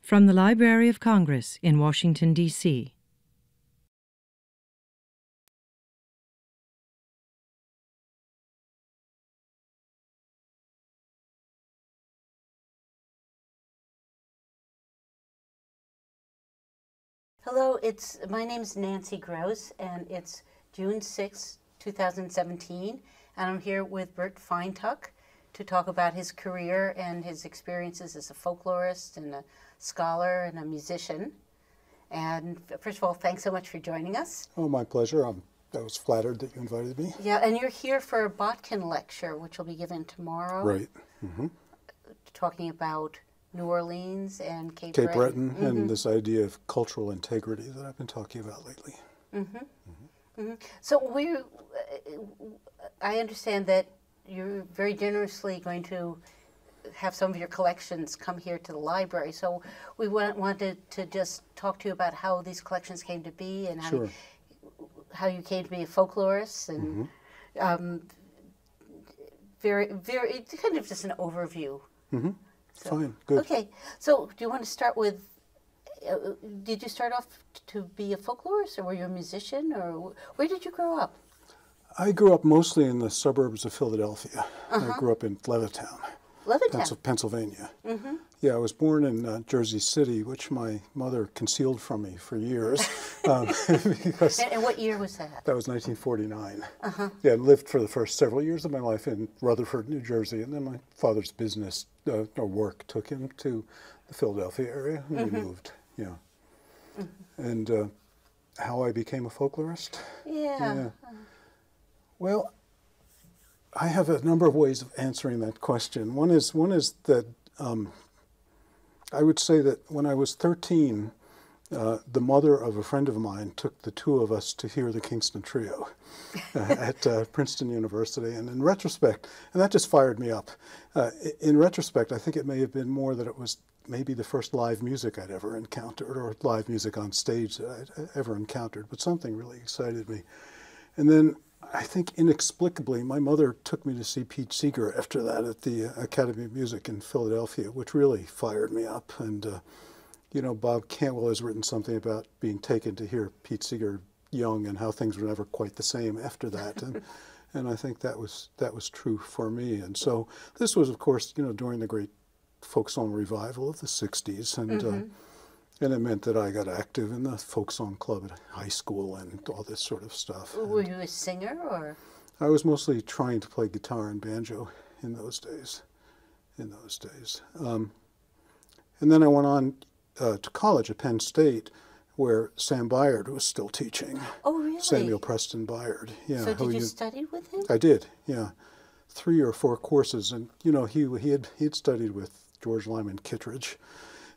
From the Library of Congress in Washington, D.C. Hello, my name's Nancy Groce, and it's June 6, 2017, and I'm here with Burt Feintuch to talk about his career and his experiences as a folklorist and a scholar and a musician. And first of all, thanks so much for joining us. Oh, my pleasure. I was flattered that you invited me. Yeah, and you're here for a Botkin lecture, which will be given tomorrow. Right. Mm-hmm. Talking about New Orleans and Cape Breton, mm-hmm. and this idea of cultural integrity that I've been talking about lately. Mm-hmm. Mm-hmm. Mm-hmm. So I understand that you're very generously going to have some of your collections come here to the library. So we wanted to just talk to you about how these collections came to be and how, sure. How you came to be a folklorist and mm-hmm. Very kind of just an overview. Mm-hmm. So, fine, good. Okay, so do you want to start with, did you start off to be a folklorist, or were you a musician, or where did you grow up? I grew up mostly in the suburbs of Philadelphia. Uh-huh. I grew up in Levittown, Pennsylvania. Mm-hmm. Yeah, I was born in Jersey City, which my mother concealed from me for years. Because and what year was that? That was 1949. Uh-huh. Yeah, I lived for the first several years of my life in Rutherford, New Jersey, and then my father's business or work took him to the Philadelphia area, and mm-hmm. we moved. Yeah, mm-hmm. and how I became a folklorist? Yeah. Well, I have a number of ways of answering that question. One is that I would say that when I was 13, the mother of a friend of mine took the two of us to hear the Kingston Trio at Princeton University. And in retrospect, and that just fired me up. In retrospect, I think it may have been more that it was maybe the first live music I'd ever encountered, or live music on stage that I'd ever encountered, but something really excited me. And then I think inexplicably, my mother took me to see Pete Seeger after that at the Academy of Music in Philadelphia, which really fired me up. And, you know, Bob Cantwell has written something about being taken to hear Pete Seeger young and how things were never quite the same after that. And I think that was true for me. And so this was, of course, you know, during the great folk song revival of the 60s. And mm-hmm. And it meant that I got active in the folk song club at high school and all this sort of stuff. Were you a singer, or? I was mostly trying to play guitar and banjo in those days. And then I went on to college at Penn State, where Sam Byard was still teaching. Oh, really? Samuel Preston Byard. Yeah. So did you study with him? I did, yeah. 3 or 4 courses. And, you know, he had studied with George Lyman Kittredge.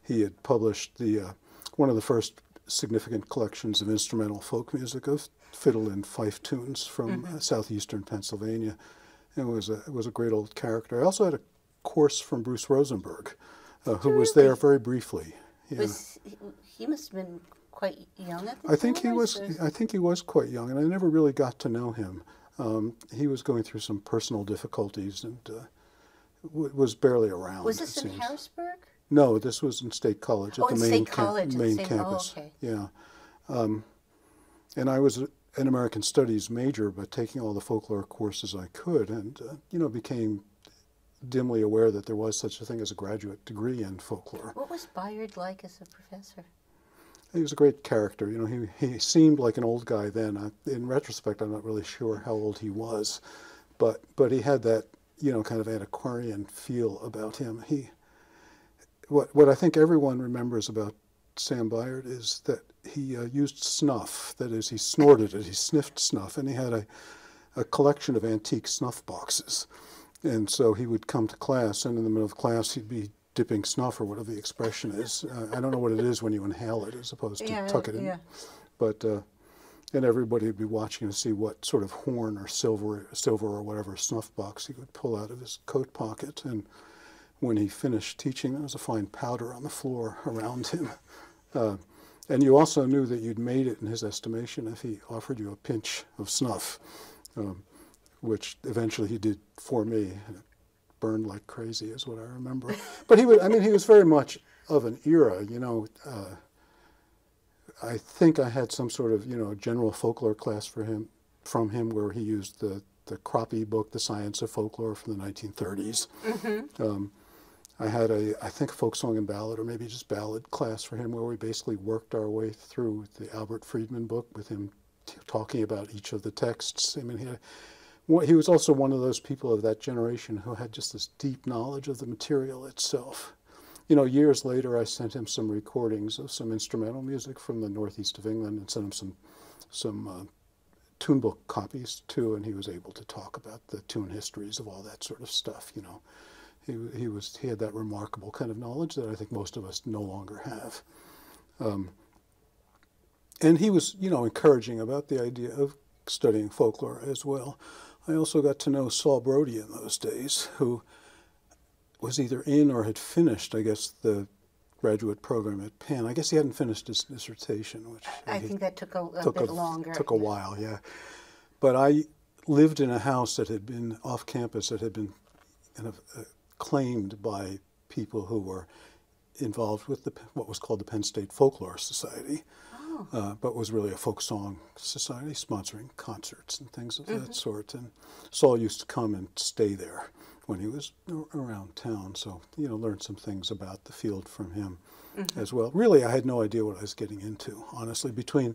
He had published one of the first significant collections of instrumental folk music of fiddle and fife tunes from mm-hmm. southeastern Pennsylvania. And it was a great old character. I also had a course from Bruce Rosenberg, who was there very briefly. Yeah. He must have been quite young at the time? I think he was quite young, and I never really got to know him. He was going through some personal difficulties and was barely around. Was this in Harrisburg? No, this was in State College at the main campus. Oh, okay. Yeah, and I was an American Studies major, but taking all the folklore courses I could, and you know, became dimly aware that there was such a thing as a graduate degree in folklore. What was Byard like as a professor? He was a great character. You know, he seemed like an old guy then. In retrospect, I'm not really sure how old he was, but he had that, you know, kind of antiquarian feel about him. What I think everyone remembers about Sam Byard is that he used snuff. That is, he snorted it. He sniffed snuff, and he had a collection of antique snuff boxes. And so he would come to class, and in the middle of class, he'd be dipping snuff, or whatever the expression is. I don't know what it is when you inhale it as opposed to tuck it in. Yeah. But and everybody would be watching to see what sort of horn or silver or whatever snuff box he would pull out of his coat pocket. And when he finished teaching, there was a fine powder on the floor around him. And you also knew that you'd made it in his estimation if he offered you a pinch of snuff, which eventually he did for me. And it burned like crazy is what I remember. But he was very much of an era, I think I had some sort of, general folklore class from him where he used the Croppy book, The Science of Folklore from the 1930s. Mm-hmm. I had I think, a folk song and ballad, or maybe just ballad class for him, where we basically worked our way through the Albert Friedman book with him talking about each of the texts. I mean, he was also one of those people of that generation who had just this deep knowledge of the material itself. Years later, I sent him some recordings of some instrumental music from the northeast of England and sent him some tune book copies too, and he was able to talk about the tune histories of all that sort of stuff. He had that remarkable kind of knowledge that I think most of us no longer have. And he was, encouraging about the idea of studying folklore as well. I also got to know Saul Brody in those days, who was either in or had finished, I guess, the graduate program at Penn. I guess he hadn't finished his dissertation, which I think that took a bit longer. Took a while, yeah. But I lived in a house that had been off campus, that had been kind of claimed by people who were involved with what was called the Penn State Folklore Society, but was really a folk song society, sponsoring concerts and things of that sort. And Saul used to come and stay there when he was around town, so learned some things about the field from him as well. Really, I had no idea what I was getting into, honestly, between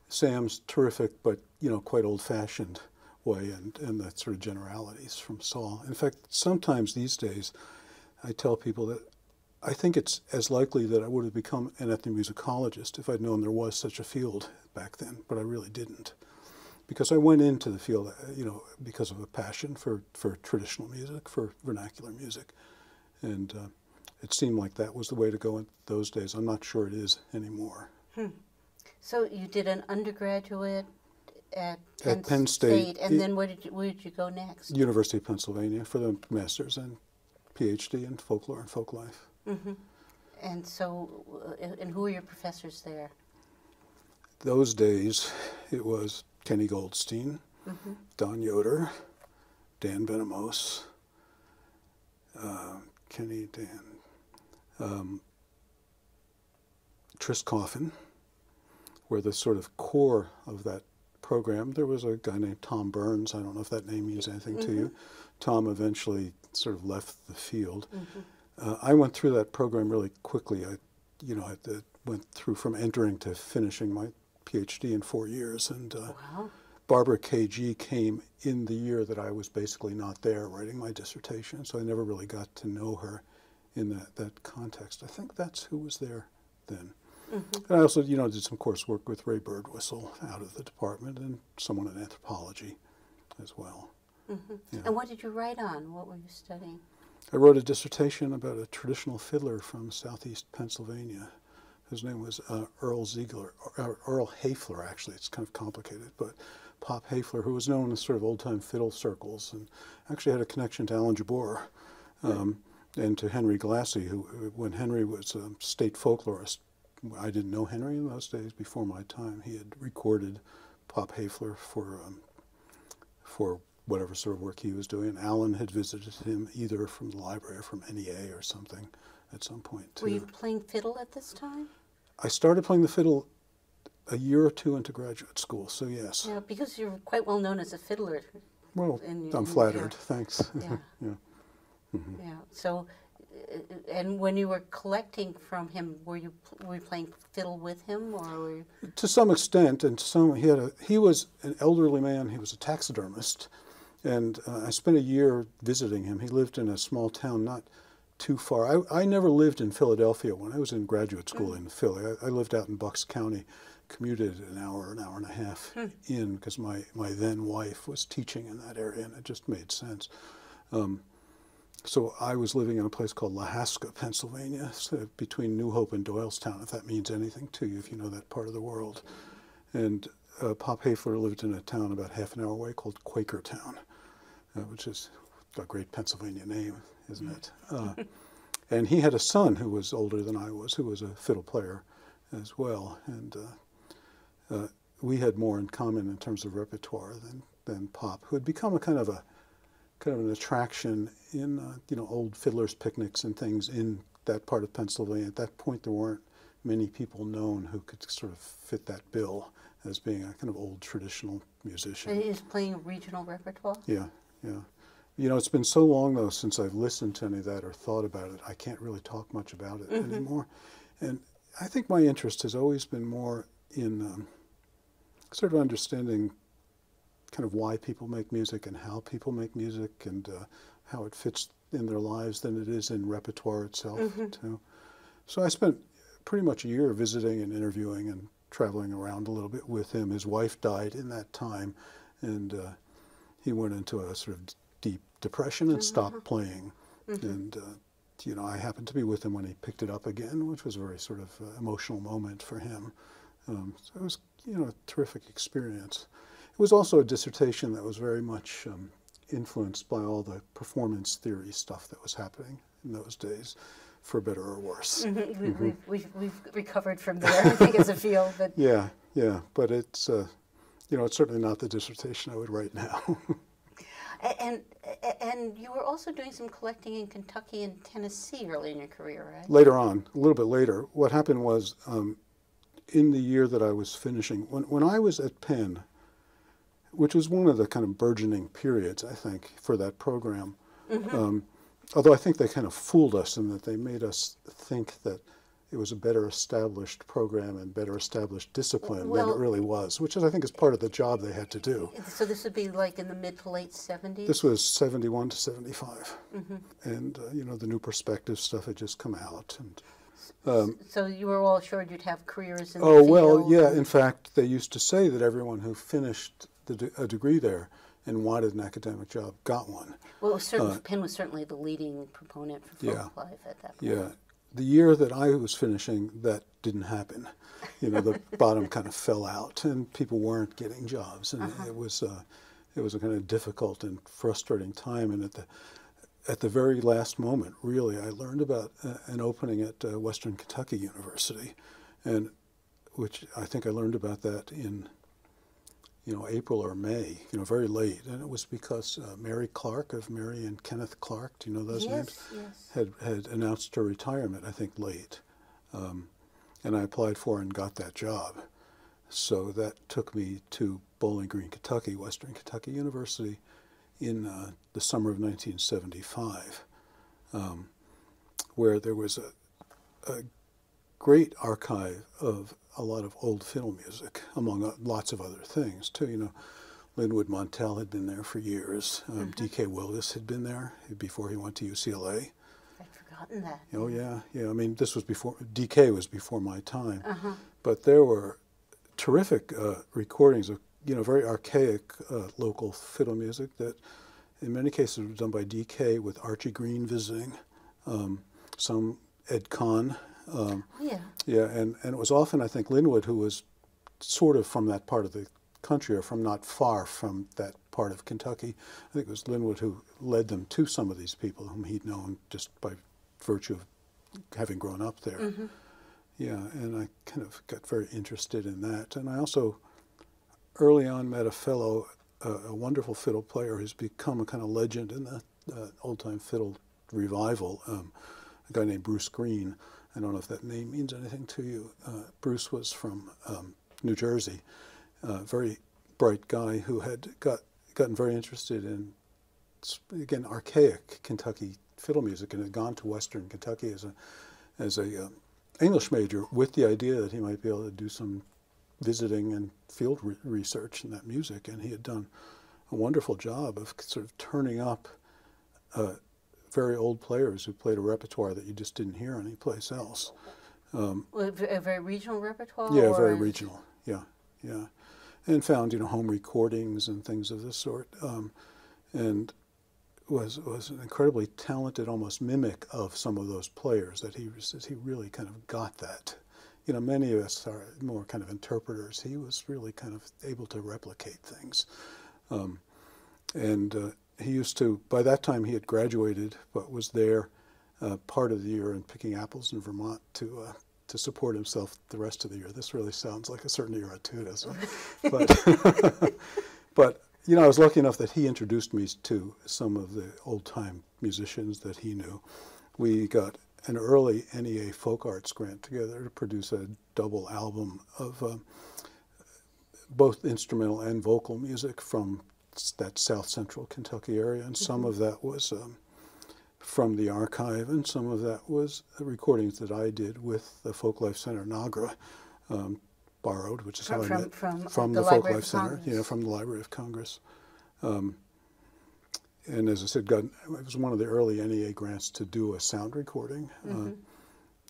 Sam's terrific but quite old-fashioned way and the sort of generalities from Saul. In fact, sometimes these days I tell people that I think it's as likely that I would have become an ethnomusicologist if I'd known there was such a field back then, but I really didn't. Because I went into the field, because of a passion for traditional music, for vernacular music. And it seemed like that was the way to go in those days. I'm not sure it is anymore. So you did an undergraduate at Penn State, and then where did you go next? University of Pennsylvania for the master's and PhD in folklore and folk life. Mm-hmm. And so, and who were your professors there? Those days, it was Kenny Goldstein, Don Yoder, Dan Benamos, Kenny, Dan, Tris Coffin, were the sort of core of that program. There was a guy named Tom Burns. I don't know if that name means anything to you. Tom eventually sort of left the field. I went through that program really quickly. I went through from entering to finishing my PhD in 4 years. And Barbara KG came in the year that I was basically not there writing my dissertation, so I never really got to know her in that context. I think that's who was there then. And I also, did some coursework with Ray Birdwhistle out of the department and someone in anthropology as well. Yeah. And what did you write on? What were you studying? I wrote a dissertation about a traditional fiddler from southeast Pennsylvania. His name was Earl Hafler, actually. It's kind of complicated, but Pop Hafler, who was known in sort of old-time fiddle circles and actually had a connection to Alan Jabor and to Henry Glassy, who, when Henry was a state folklorist, I didn't know Henry in those days before my time. He had recorded Pop Hafler for whatever sort of work he was doing. Alan had visited him either from the library or from NEA or something at some point, too. Were you playing fiddle at this time? I started playing the fiddle a year or two into graduate school, so yes. Yeah, because you're quite well known as a fiddler. Well, I'm flattered. Thanks. Yeah. Yeah. Yeah. So, and when you were collecting from him, were you playing fiddle with him, or were you? To some extent, and he was an elderly man. He was a taxidermist, and I spent a year visiting him. He lived in a small town not too far. I never lived in Philadelphia when I was in graduate school in Philly. I lived out in Bucks County, commuted an hour and a half in, because my then wife was teaching in that area, and it just made sense. So I was living in a place called Lahaska, Pennsylvania, so between New Hope and Doylestown, if that means anything to you, if you know that part of the world. And Pop Hafler lived in a town about half an hour away called Quakertown, which is a great Pennsylvania name, isn't it? And he had a son who was older than I was, who was a fiddle player as well. And we had more in common in terms of repertoire than Pop, who had become a kind of an attraction in old fiddlers' picnics and things in that part of Pennsylvania. At that point, there weren't many people known who could sort of fit that bill as being a kind of old traditional musician. And he's playing regional repertoire? Yeah, yeah. You know, it's been so long, though, since I've listened to any of that or thought about it, I can't really talk much about it anymore. And I think my interest has always been more in sort of understanding kind of why people make music and how people make music and how it fits in their lives than it is in repertoire itself, too. So I spent pretty much a year visiting and interviewing and traveling around a little bit with him. His wife died in that time, and he went into a sort of deep depression and stopped playing. And, you know, I happened to be with him when he picked it up again, which was a very sort of emotional moment for him. So it was, you know, a terrific experience. It was also a dissertation that was very much influenced by all the performance theory stuff that was happening in those days, for better or worse. We've recovered from there, I think, as a field. But yeah, but it's, you know, it's certainly not the dissertation I would write now. And you were also doing some collecting in Kentucky and Tennessee early in your career, right? Later on, a little bit later, what happened was in the year that I was finishing, when I was at Penn, which was one of the kind of burgeoning periods, I think, for that program, although I think they kind of fooled us in that they made us think that it was a better established program and better established discipline than it really was, which is, I think, is part of the job they had to do. So this would be like in the mid to late 70s? This was 71 to 75. And, you know, the New Perspective stuff had just come out. And so you were all assured you'd have careers in the oh, field? well, yeah. In fact, they used to say that everyone who finished a degree there and wanted an academic job got one. Well, Penn was certainly the leading proponent for folk life at that point. Yeah. The year that I was finishing, that didn't happen. You know, the bottom kind of fell out, and people weren't getting jobs, and it was a kind of difficult and frustrating time. And at the very last moment, really, I learned about an opening at Western Kentucky University, and which I think I learned about that in, you know, April or May, you know, very late. And it was because Mary Clark of Mary and Kenneth Clark, do you know those names? Yes. Had announced her retirement, I think, late. And I applied for and got that job. So that took me to Bowling Green, Kentucky, Western Kentucky University in the summer of 1975, where there was a great archive of a lot of old fiddle music, among lots of other things, too. You know, Linwood Montell had been there for years. D.K. Willis had been there before he went to UCLA. I'd forgotten that. Oh, yeah. I mean, this was before, D.K. was before my time. But there were terrific recordings of, you know, very archaic local fiddle music that in many cases was done by D.K. with Archie Green visiting, some Ed Kahn. Yeah, and it was often, I think, Linwood, who was sort of from that part of the country or from not far from that part of Kentucky. I think it was Linwood who led them to some of these people whom he'd known just by virtue of having grown up there. Yeah, and I kind of got very interested in that. And I also early on met a fellow, a wonderful fiddle player who's become a kind of legend in the old-time fiddle revival, a guy named Bruce Green. I don't know if that name means anything to you. Bruce was from New Jersey, a very bright guy who had gotten very interested in, again, archaic Kentucky fiddle music and had gone to Western Kentucky as a English major with the idea that he might be able to do some visiting and field research in that music. And he had done a wonderful job of sort of turning up very old players who played a repertoire that you just didn't hear anyplace else. A very regional repertoire? Yeah, very regional. Yeah. And found, you know, home recordings and things of this sort. And was an incredibly talented, almost mimic of some of those players. That he really kind of got that. You know, many of us are more kind of interpreters. He was really kind of able to replicate things. He used to, by that time he had graduated, but was there part of the year and picking apples in Vermont to support himself the rest of the year. This really sounds like a certain era too, doesn't it? But you know, I was lucky enough that he introduced me to some of the old-time musicians that he knew. We got an early NEA Folk Arts grant together to produce a double album of both instrumental and vocal music from that south central Kentucky area, and some of that was from the archive, and some of that was recordings that I did with the Folklife Center NAGRA, borrowed, which is how I met from the Folklife Center, from the Library of Congress. And as I said, it was one of the early NEA grants to do a sound recording. And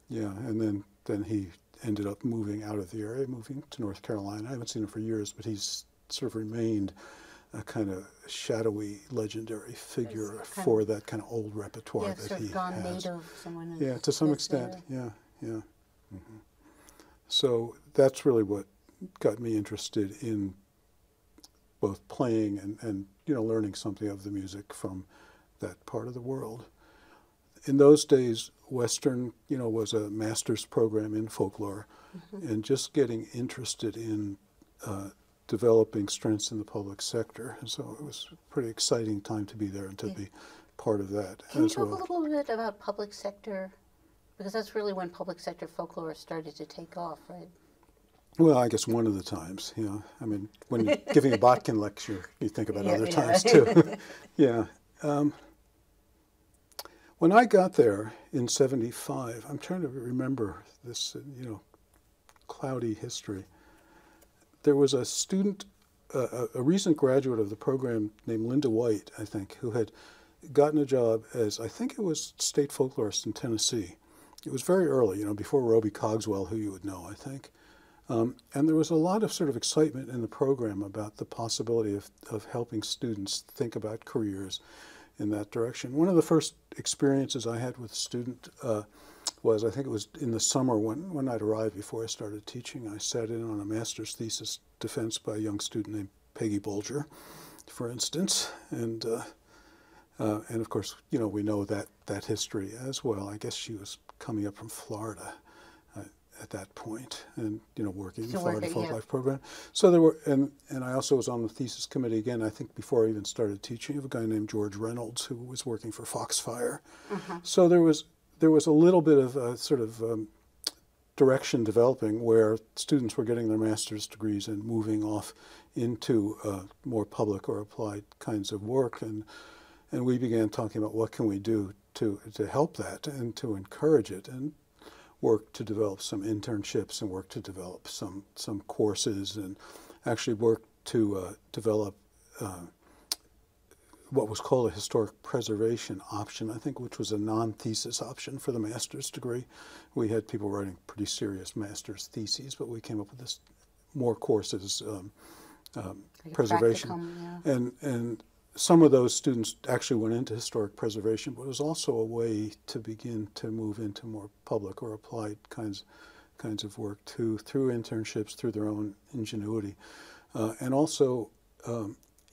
then he ended up moving out of the area, moving to North Carolina. I haven't seen him for years, but he's sort of remained a kind of shadowy, legendary figure for that kind of old repertoire that he gone has. Native, to some extent, So that's really what got me interested in both playing and learning something of the music from that part of the world. In those days, Western, was a master's program in folklore, and just getting interested in developing strengths in the public sector. And so it was a pretty exciting time to be there and to be part of that Can you as talk well. a little bit about public sector? Because that's really when public sector folklore started to take off, right? Well, I guess one of the times, I mean, when you're giving a Botkin lecture, you think about other times too. When I got there in '75, I'm trying to remember this, cloudy history. There was a student, a recent graduate of the program named Linda White, I think, who had gotten a job as, I think it was state folklorist in Tennessee. It was very early, before Roby Cogswell, who you would know, I think. And there was a lot of sort of excitement in the program about the possibility of helping students think about careers in that direction. One of the first experiences I had with a student was, I think it was in the summer when I'd arrived before I started teaching. I sat in on a master's thesis defense by a young student named Peggy Bolger, for instance. And of course, we know that history as well. I guess she was coming up from Florida at that point, and working in the Florida Folklife program. So there were, and I also was on the thesis committee again, I think before I even started teaching, of a guy named George Reynolds who was working for Foxfire. So there was a little bit of a sort of direction developing where students were getting their master's degrees and moving off into more public or applied kinds of work, and we began talking about what can we do to help that and to encourage it, and work to develop some internships and work to develop some courses, and actually work to develop what was called a historic preservation option, I think, which was a non-thesis option for the master's degree. We had people writing pretty serious master's theses, but we came up with this more courses, preservation. And some of those students actually went into historic preservation, but it was also a way to begin to move into more public or applied kinds of work too, through internships, through their own ingenuity. And also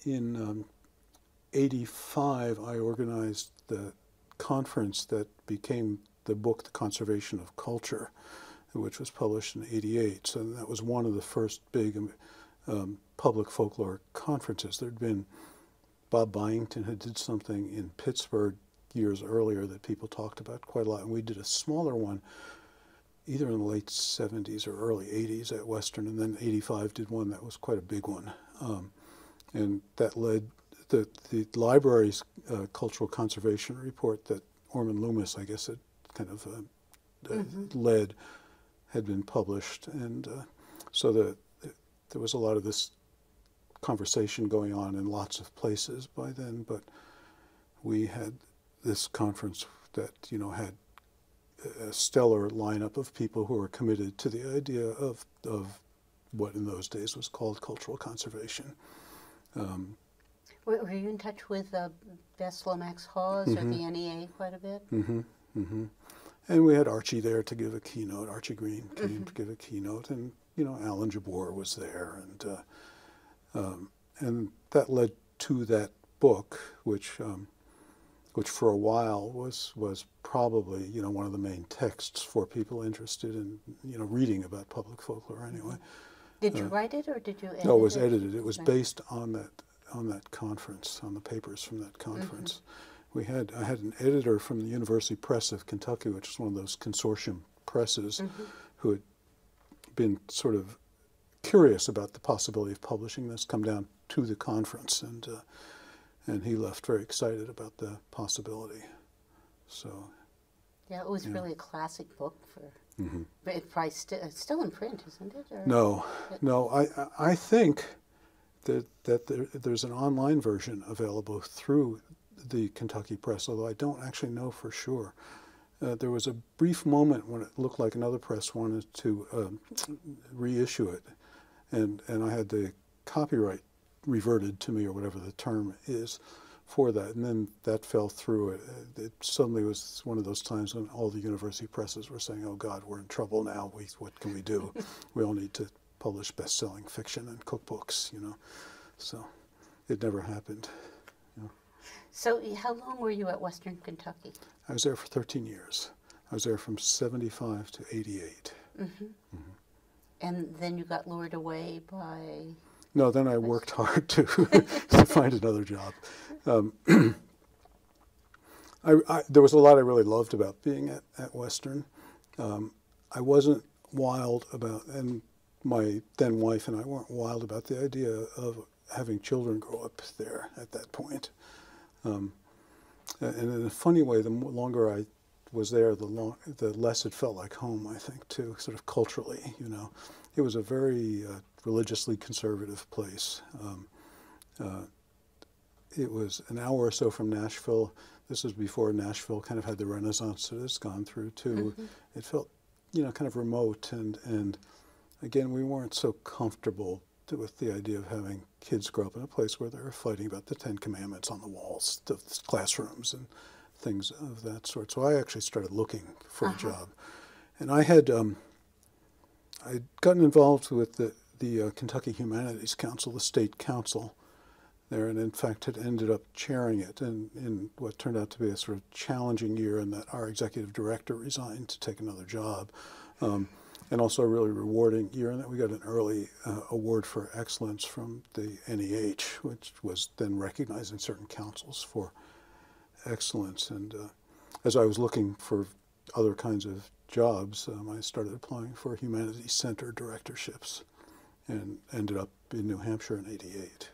in '85, I organized the conference that became the book, The Conservation of Culture, which was published in '88. So that was one of the first big public folklore conferences. There'd been Bob Byington had did something in Pittsburgh years earlier that people talked about quite a lot, and we did a smaller one either in the late '70s or early '80s at Western, and then '85 did one that was quite a big one. And that led, the library's cultural conservation report that Orman Loomis, I guess, had kind of led, had been published, and so there was a lot of this conversation going on in lots of places by then, but we had this conference that had a stellar lineup of people who were committed to the idea of what in those days was called cultural conservation. Were you in touch with Bess Lomax Hawes or the NEA quite a bit? And we had Archie there to give a keynote. Archie Green came to give a keynote, and Alan Jabbour was there, and that led to that book, which for a while was probably one of the main texts for people interested in reading about public folklore anyway. Did you write it or did you edit it? No, it was edited. It was based on that conference, on the papers from that conference, I had an editor from the University Press of Kentucky, which is one of those consortium presses, who had been sort of curious about the possibility of publishing this, come down to the conference, and he left very excited about the possibility. So, yeah, it was really a classic book for. But it's probably it's still in print, isn't it? Or No. I think that there's an online version available through the Kentucky Press, although I don't actually know for sure. There was a brief moment when it looked like another press wanted to reissue it, and I had the copyright reverted to me, or whatever the term is, for that, and then that fell through. It suddenly was one of those times when all the university presses were saying, "Oh God, we're in trouble now. What can we do? We all need to publish best-selling fiction and cookbooks," So it never happened. So how long were you at Western Kentucky? I was there for 13 years. I was there from 75 to 88. And then you got lured away by... No, then I worked hard to find another job. There was a lot I really loved about being at Western. I wasn't wild about, and my then wife and I weren't wild about the idea of having children grow up there at that point. And in a funny way, the longer I was there, the less it felt like home, I think, too, sort of culturally, It was a very religiously conservative place. It was an hour or so from Nashville. This was before Nashville kind of had the renaissance that it's gone through, too. It felt, kind of remote, and again, we weren't so comfortable with the idea of having kids grow up in a place where they were fighting about the Ten Commandments on the walls of classrooms and things of that sort. So I actually started looking for a job. And I had I'd gotten involved with the Kentucky Humanities Council, the state council there, and in fact had ended up chairing it in what turned out to be a sort of challenging year in that our executive director resigned to take another job. And also a really rewarding year in that we got an early award for excellence from the NEH, which was then recognizing certain councils for excellence. And as I was looking for other kinds of jobs, I started applying for Humanities Center directorships and ended up in New Hampshire in '88.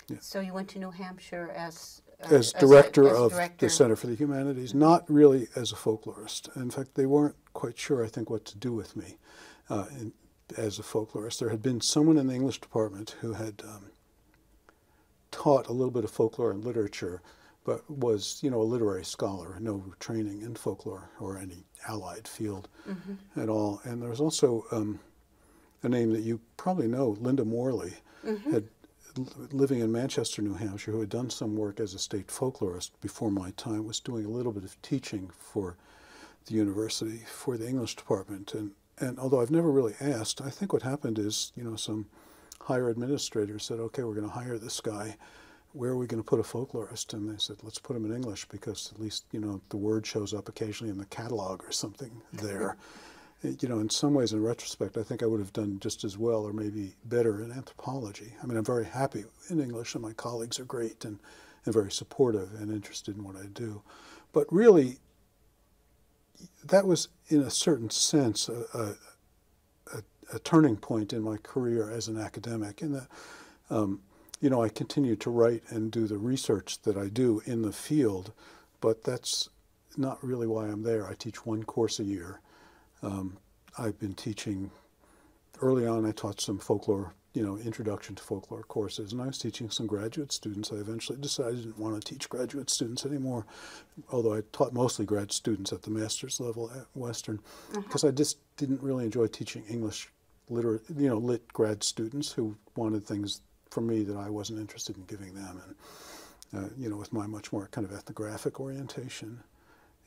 Yeah. So you went to New Hampshire as director of the Center for the Humanities, not really as a folklorist. In fact, they weren't quite sure, I think, what to do with me as a folklorist. There had been someone in the English department who had taught a little bit of folklore and literature, but was, a literary scholar, no training in folklore or any allied field at all. And there was also a name that you probably know, Linda Morley, had living in Manchester, New Hampshire, who had done some work as a state folklorist before my time, was doing a little bit of teaching for the university, for the English department. And although I've never really asked, I think what happened is, some higher administrator said, okay, we're going to hire this guy. Where are we going to put a folklorist? And they said, let's put him in English because at least, the word shows up occasionally in the catalog or something there. In some ways, in retrospect, I think I would have done just as well or maybe better in anthropology. I mean, I'm very happy in English, and my colleagues are great and very supportive and interested in what I do. But really, that was, in a certain sense, a turning point in my career as an academic, in that, I continued to write and do the research that I do in the field, but that's not really why I'm there. I teach one course a year. I've been teaching, early on I taught some folklore, introduction to folklore courses, and I was teaching some graduate students. I eventually decided I didn't want to teach graduate students anymore, although I taught mostly grad students at the master's level at Western, because I just didn't really enjoy teaching English lit grad students who wanted things from me that I wasn't interested in giving them, and with my much more kind of ethnographic orientation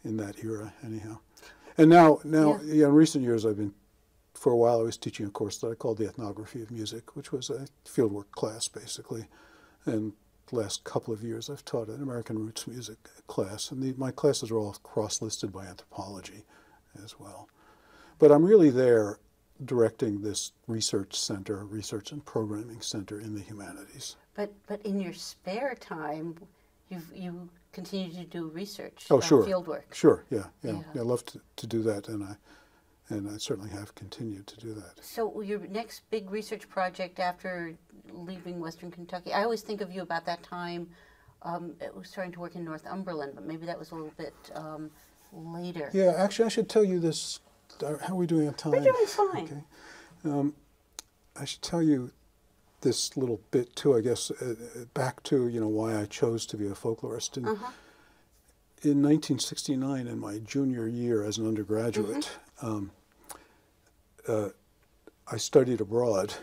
in that era anyhow. And now, in recent years, for a while I was teaching a course that I called the Ethnography of Music, which was a fieldwork class, basically. And the last couple of years I've taught an American roots music class, and my classes are all cross-listed by anthropology as well. But I'm really there directing this research and programming center in the humanities. But in your spare time, you continue to do research, Oh, sure. field work. Sure, yeah. I love to do that, and I certainly have continued to do that. So your next big research project after leaving Western Kentucky, I always think of you about that time, it was starting to work in Northumberland, but maybe that was a little bit later. Yeah, actually, I should tell you this. How are we doing on time? We're doing fine. Okay. I should tell you this little bit too, I guess, back to, why I chose to be a folklorist. In 1969, in my junior year as an undergraduate, I studied abroad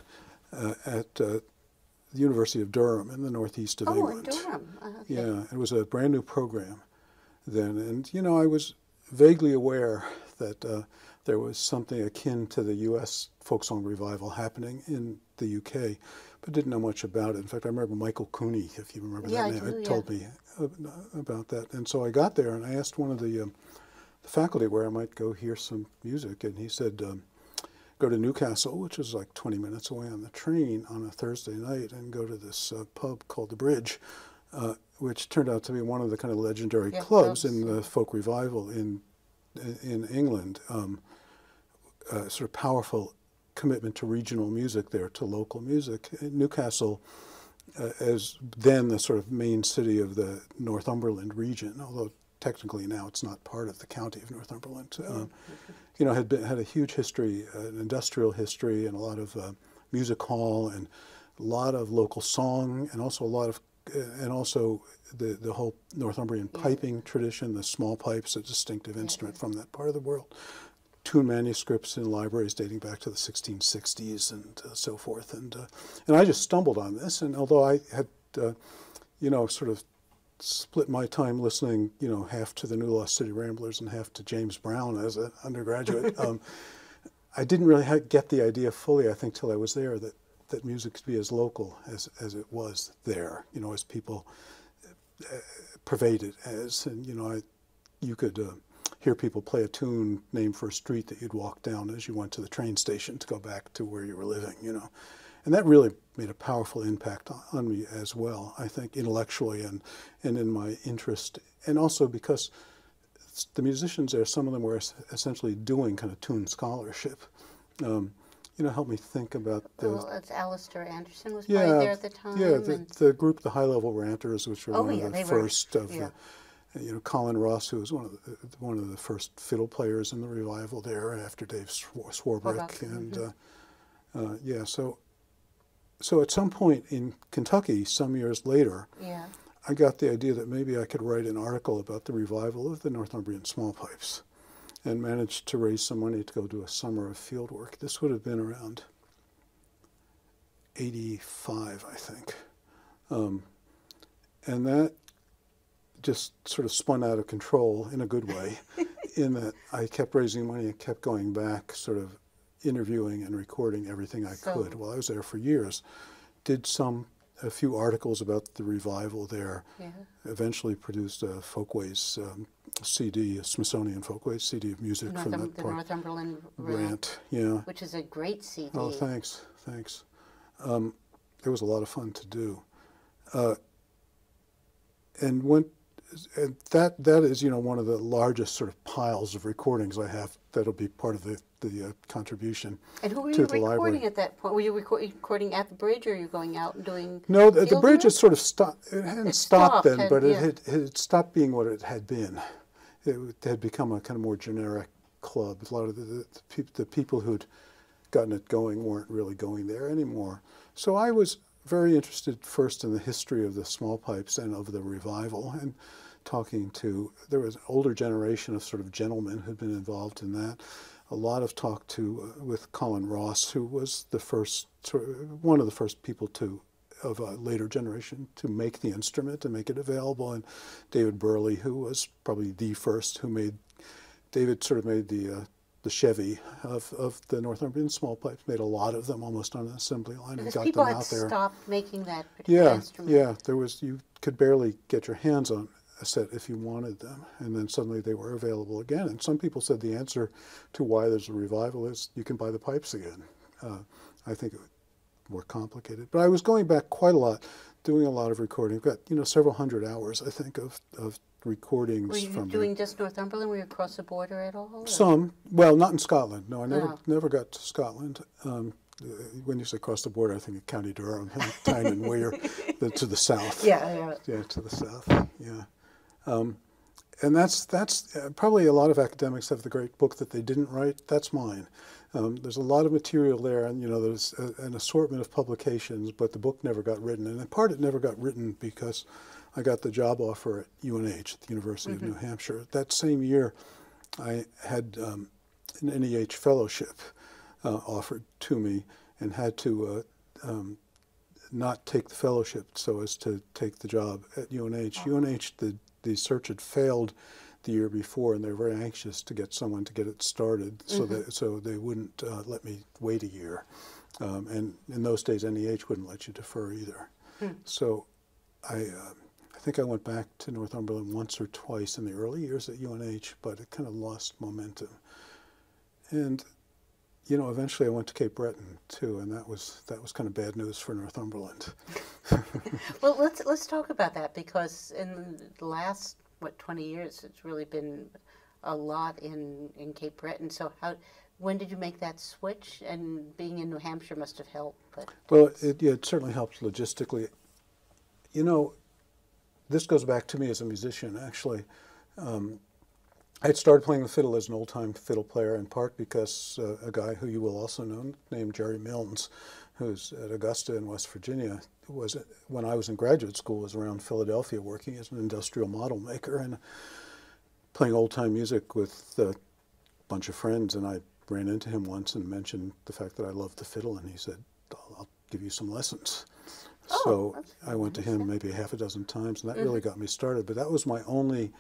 at the University of Durham in the northeast of England. Oh, in Durham. Okay. Yeah, it was a brand new program then. And, I was vaguely aware that there was something akin to the U.S. folk song revival happening in the U.K., but didn't know much about it. In fact, I remember Michael Cooney, if you remember that name, had told me about that. And so I got there and I asked one of the faculty where I might go hear some music, and he said, go to Newcastle, which was like 20 minutes away on the train on a Thursday night, and go to this pub called The Bridge, which turned out to be one of the kind of legendary clubs in the folk revival in England. Sort of powerful commitment to regional music there, to local music. Newcastle, as then the sort of main city of the Northumberland region, although technically now it's not part of the county of Northumberland, had a huge history, an industrial history, and a lot of music hall, and a lot of local song, and also the whole Northumbrian piping tradition, the small pipes, a distinctive instrument from that part of the world. Tune manuscripts in libraries dating back to the 1660s and so forth. And I just stumbled on this, and although I had, sort of split my time listening, half to the New Lost City Ramblers and half to James Brown as an undergraduate, I didn't really get the idea fully, I think, till I was there, that music could be as local as it was there, as people pervade it as. And, you could hear people play a tune named for a street that you'd walk down as you went to the train station to go back to where you were living, And that really made a powerful impact on me as well, I think, intellectually and in my interest. And also because the musicians there, some of them were essentially doing kind of tune scholarship. Helped me think about it's Alistair Anderson was probably there at the time. Yeah, the group, the High Level Ranters, which were one of the first of the, Colin Ross, who was one of the first fiddle players in the revival there after Dave Swarbrick, and so at some point in Kentucky, some years later, I got the idea that maybe I could write an article about the revival of the Northumbrian small pipes, and managed to raise some money to go do a summer of field work. This would have been around 85, I think. And that just sort of spun out of control in a good way, in that I kept raising money and kept going back, sort of interviewing and recording everything I could while I was there for years. Did a few articles about the revival there. Eventually produced a Folkways CD, a Smithsonian Folkways CD of music from that part. The Northumberland Rant, which is a great CD. Oh, thanks. It was a lot of fun to do. And that is, one of the largest sort of piles of recordings I have that'll be part of the contribution to the library. And who were you recording at that point? Were you recording at the Bridge, or were you going out and doing? No, the Bridge had sort of stopped. It hadn't stopped then, but it had stopped being what it had been. It had become a kind of more generic club. A lot of the people who'd gotten it going weren't really going there anymore. So I was very interested first in the history of the small pipes and of the revival, and there was an older generation of sort of gentlemen who'd been involved in that. A lot of talk with Colin Ross, who was one of the first people of a later generation to make the instrument, to make it available, and David Burley, who was probably the first David sort of made the Chevy of the Northumbrian small pipes, made a lot of them almost on an assembly line, and got them out there. Because people had stopped making that particular instrument. Yeah, you could barely get your hands on a set if you wanted them, and then suddenly they were available again. And some people said the answer to why there's a revival is you can buy the pipes again. I think it was more complicated. But I was going back quite a lot doing a lot of recording. I've got, several hundred hours, I think, of recordings. Were you doing just Northumberland? Were you across the border at all? Or? Some. Well, not in Scotland. No, I never got to Scotland. When you say across the border, I think of County Durham, Tyne and Weir, to the south. Yeah. Yeah, to the south. Yeah. And that's probably a lot of academics have the great book that they didn't write. That's mine. There's a lot of material there, and there's an assortment of publications, but the book never got written. And in part, it never got written because I got the job offer at UNH, at the University of New Hampshire. That same year, I had an NEH fellowship offered to me, and had to not take the fellowship so as to take the job at UNH. UNH, the search had failed the year before, and they were very anxious to get someone to get it started, so they wouldn't let me wait a year. And in those days, NEH wouldn't let you defer either. So I think I went back to Northumberland once or twice in the early years at UNH, but it kind of lost momentum. And eventually I went to Cape Breton too, and that was kind of bad news for Northumberland. Well, let's talk about that, because in the last 20 years, it's really been a lot in Cape Breton. So when did you make that switch? And being in New Hampshire must have helped. But well, it certainly helped logistically. This goes back to me as a musician, actually. I had started playing the fiddle as an old-time fiddle player, in part because a guy who you will also know, named Jerry Milnes, who's at Augusta in West Virginia, when I was in graduate school, was around Philadelphia working as an industrial model maker and playing old-time music with a bunch of friends. And I ran into him once and mentioned the fact that I loved the fiddle, and he said, I'll give you some lessons. So I went to him maybe half a dozen times, and that really got me started. But that was my only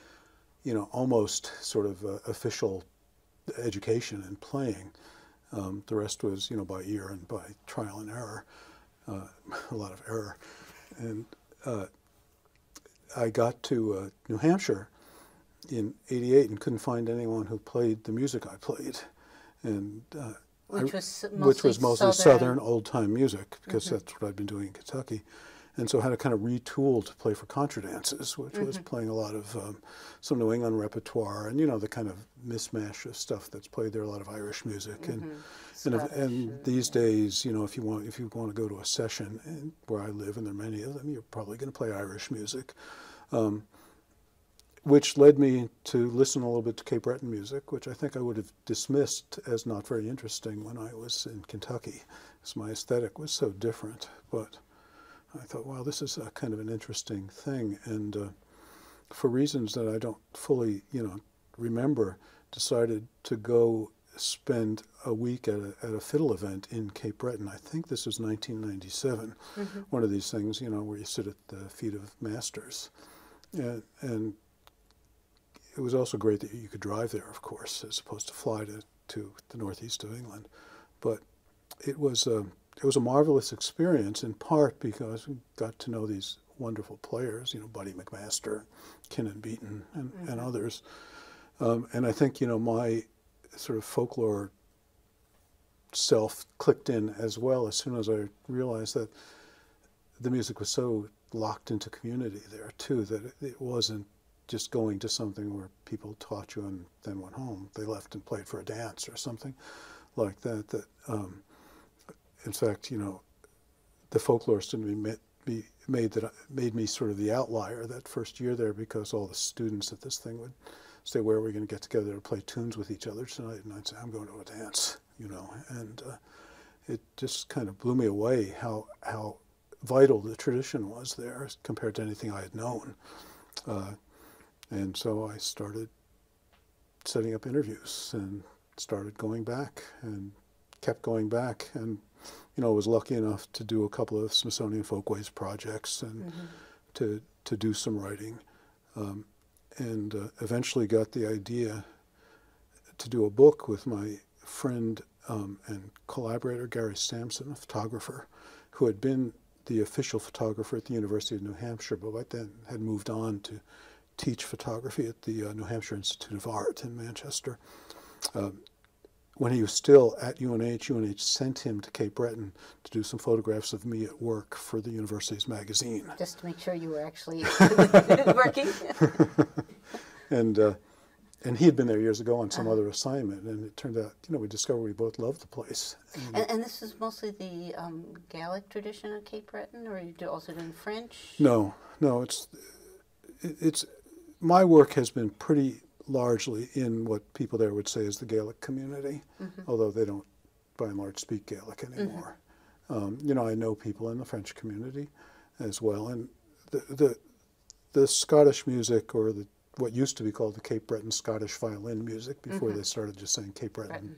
almost sort of official education in playing. The rest was, by ear and by trial and error, a lot of error. And I got to New Hampshire in '88 and couldn't find anyone who played the music I played, and which was mostly Southern old-time music, because that's what I'd been doing in Kentucky. And so I had to kind of retool to play for contradances, which was playing a lot of some New England repertoire, and the kind of mismatch of stuff that's played there, a lot of Irish music, and these days, if you want to go to a session, where I live, and there are many of them, you're probably going to play Irish music, which led me to listen a little bit to Cape Breton music, which I think I would have dismissed as not very interesting when I was in Kentucky, because my aesthetic was so different, but I thought, wow, this is a kind of an interesting thing, and for reasons that I don't fully, remember, decided to go spend a week at a fiddle event in Cape Breton. I think this was 1997, one of these things, where you sit at the feet of masters, and it was also great that you could drive there, of course, as opposed to fly to the northeast of England, but it was a marvelous experience, in part because we got to know these wonderful players, Buddy McMaster, Kinnan Beaton, and others. And I think, my sort of folklore self clicked in as well as soon as I realized that the music was so locked into community there, too, that it wasn't just going to something where people taught you and then went home. They left and played for a dance or something like that, in fact, the folklorist in me made me sort of the outlier that first year there, because all the students at this thing would say, where are we going to get together to play tunes with each other tonight? And I'd say, I'm going to a dance, and it just kind of blew me away how vital the tradition was there compared to anything I had known. And so I started setting up interviews and started going back and kept going back, and was lucky enough to do a couple of Smithsonian Folkways projects and to do some writing, and eventually got the idea to do a book with my friend and collaborator Gary Sampson, a photographer, who had been the official photographer at the University of New Hampshire, but by then had moved on to teach photography at the New Hampshire Institute of Art in Manchester. when he was still at UNH sent him to Cape Breton to do some photographs of me at work for the university's magazine. Just to make sure you were actually working. And he had been there years ago on some other assignment, and it turned out, we discovered we both loved the place. And this is mostly the Gaelic tradition of Cape Breton, or are you also doing French? No, it's my work has been pretty largely in what people there would say is the Gaelic community, although they don't, by and large, speak Gaelic anymore. I know people in the French community as well, and the Scottish music, or what used to be called the Cape Breton Scottish violin music before they started just saying Cape Breton,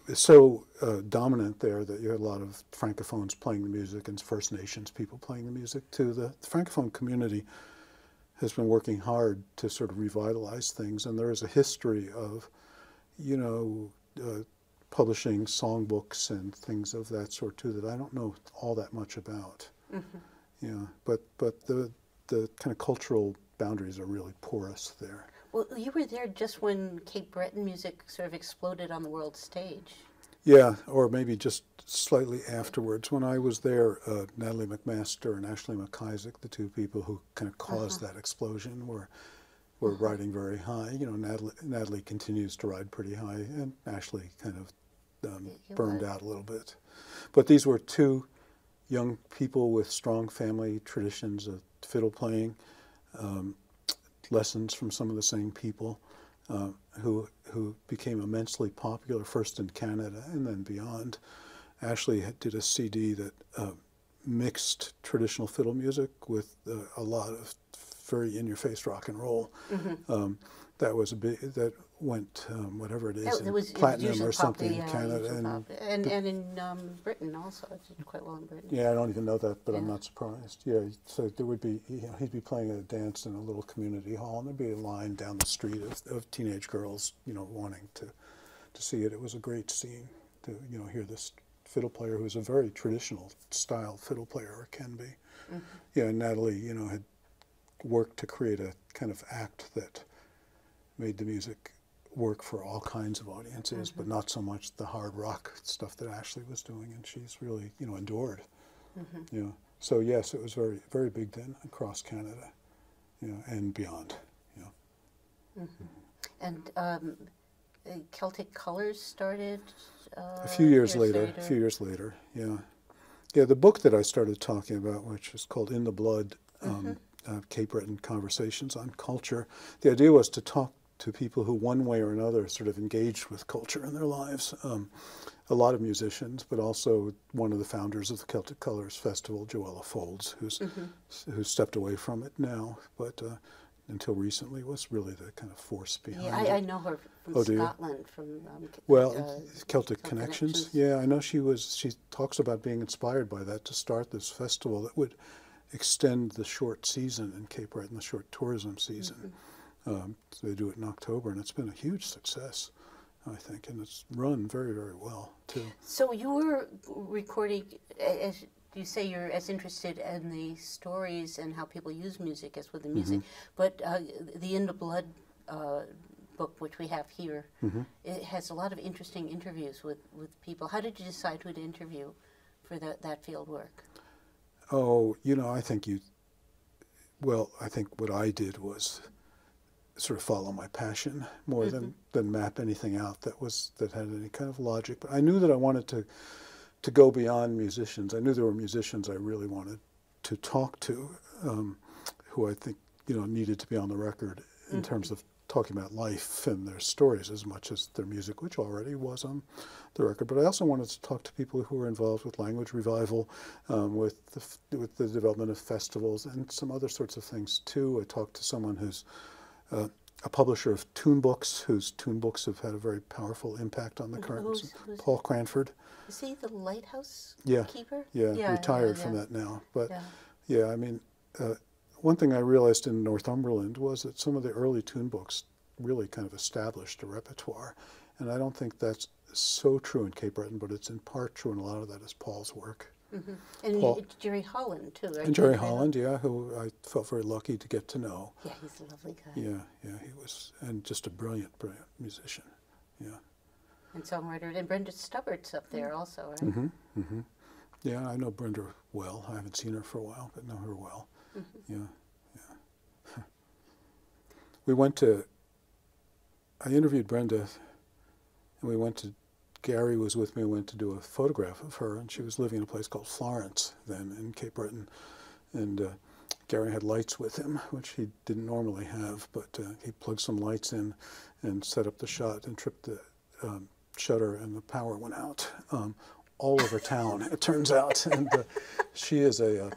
is so dominant there that you had a lot of Francophones playing the music and First Nations people playing the music too. The Francophone community has been working hard to sort of revitalize things, and there is a history of, publishing songbooks and things of that sort too that I don't know all that much about. But the kind of cultural boundaries are really porous there. Well, you were there just when Cape Breton music sort of exploded on the world stage. Yeah, or maybe just slightly afterwards. When I was there, Natalie McMaster and Ashley McIsaac, the two people who kind of caused that explosion, were riding very high. Natalie continues to ride pretty high, and Ashley kind of burned out a little bit. But these were two young people with strong family traditions of fiddle playing, lessons from some of the same people, who became immensely popular first in Canada and then beyond. Ashley did a CD that mixed traditional fiddle music with a lot of very in-your-face rock and roll. That was that went whatever it is, platinum or something in Canada, and in Britain also. It did quite well in Britain. Yeah, I don't even know that, but I'm not surprised. Yeah, so there would be, he'd be playing a dance in a little community hall, and there'd be a line down the street of teenage girls, wanting to see it. It was a great scene to hear this fiddle player who was a very traditional style fiddle player, or can be. Yeah, and Natalie, had worked to create a kind of act that made the music work for all kinds of audiences, but not so much the hard rock stuff that Ashley was doing, and she's really, endured. So yes, it was very, very big then across Canada, and beyond. And Celtic Colors started a few years later. Yeah. The book that I started talking about, which is called In the Blood, Cape Breton Conversations on Culture. The idea was to talk to people who one way or another sort of engaged with culture in their lives. A lot of musicians, but also one of the founders of the Celtic Colors Festival, Joella Folds, who's stepped away from it now, but until recently was really the kind of force behind it. I know her from Scotland, from Celtic Connections. Yeah, I know she talks about being inspired by that to start this festival that would extend the short season in Cape Breton, the short tourism season. So they do it in October, and it's been a huge success, I think, and it's run very, very well, too. So you were recording, as you say, you're as interested in the stories and how people use music as with the music, but the In the Blood book, which we have here, it has a lot of interesting interviews with people. How did you decide who to interview for that field work? Oh, I think I think what I did was sort of follow my passion more than map anything out that had any kind of logic. But I knew that I wanted to go beyond musicians. I knew there were musicians I really wanted to talk to, who I think needed to be on the record in terms of talking about life and their stories as much as their music, which already was on the record. But I also wanted to talk to people who were involved with language revival, with the development of festivals and some other sorts of things too. I talked to someone who's a publisher of tune books, whose tune books have had a very powerful impact on the current. Who's Paul Cranford. Is he the lighthouse keeper? Yeah, retired from that now. But I mean, one thing I realized in Northumberland was that some of the early tune books really kind of established a repertoire. And I don't think that's so true in Cape Breton, but it's in part true, and a lot of that is Paul's work. And Jerry Holland, too, right? And Jerry Holland, who I felt very lucky to get to know. Yeah, he's a lovely guy. Yeah, he was, and just a brilliant, brilliant musician. Yeah. And songwriter. And Brenda Stubbert's up there also, right? Mm-hmm. Mm-hmm. Yeah, I know Brenda well. I haven't seen her for a while, but know her well. Mm-hmm. Yeah, yeah. I interviewed Brenda, and Gary was with me, we went to do a photograph of her, and she was living in a place called Florence then in Cape Breton. And Gary had lights with him, which he didn't normally have, but he plugged some lights in and set up the shot and tripped the shutter, and the power went out all over town, it turns out. And she is a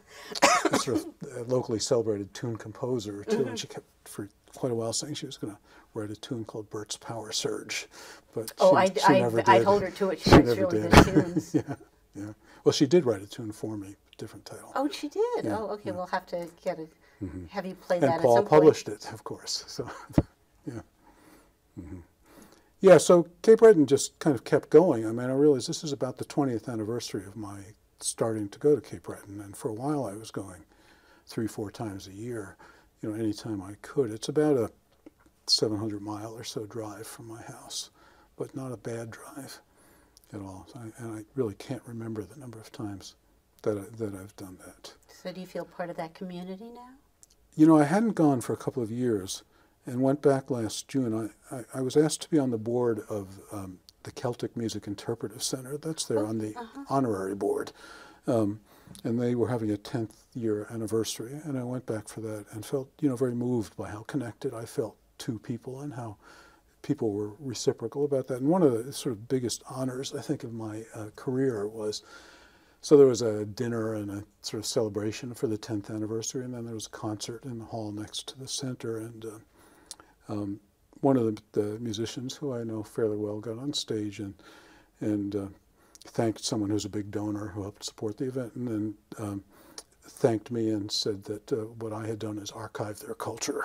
sort of locally celebrated tune composer, too, and she kept for quite a while saying she was going to write a tune called Bert's Power Surge. But she never did. I told her to it. She writes really good tunes. Yeah, yeah. Well, she did write a tune for me, different title. Oh, she did? Yeah, oh, okay. yeah. We'll have to have you play And that Paul at some published point. it, of course. So, yeah. Mm-hmm. Yeah, so Cape Breton just kind of kept going. I mean, I realized this is about the 20th anniversary of my starting to go to Cape Breton, and for a while I was going 3-4 times a year, anytime I could. It's about a 700-mile or so drive from my house, but not a bad drive at all. And I really can't remember the number of times that I've done that. So do you feel part of that community now? I hadn't gone for a couple of years, and went back last June. I was asked to be on the board of the Celtic Music Interpretive Center. That's there on the honorary board. And they were having a 10th year anniversary, and I went back for that and felt, very moved by how connected I felt to people and how people were reciprocal about that. And one of the sort of biggest honors, I think, of my career was, so there was a dinner and a sort of celebration for the 10th anniversary, and then there was a concert in the hall next to the center, and one of the musicians who I know fairly well got on stage and thanked someone who's a big donor who helped support the event, and then thanked me and said that what I had done is archive their culture,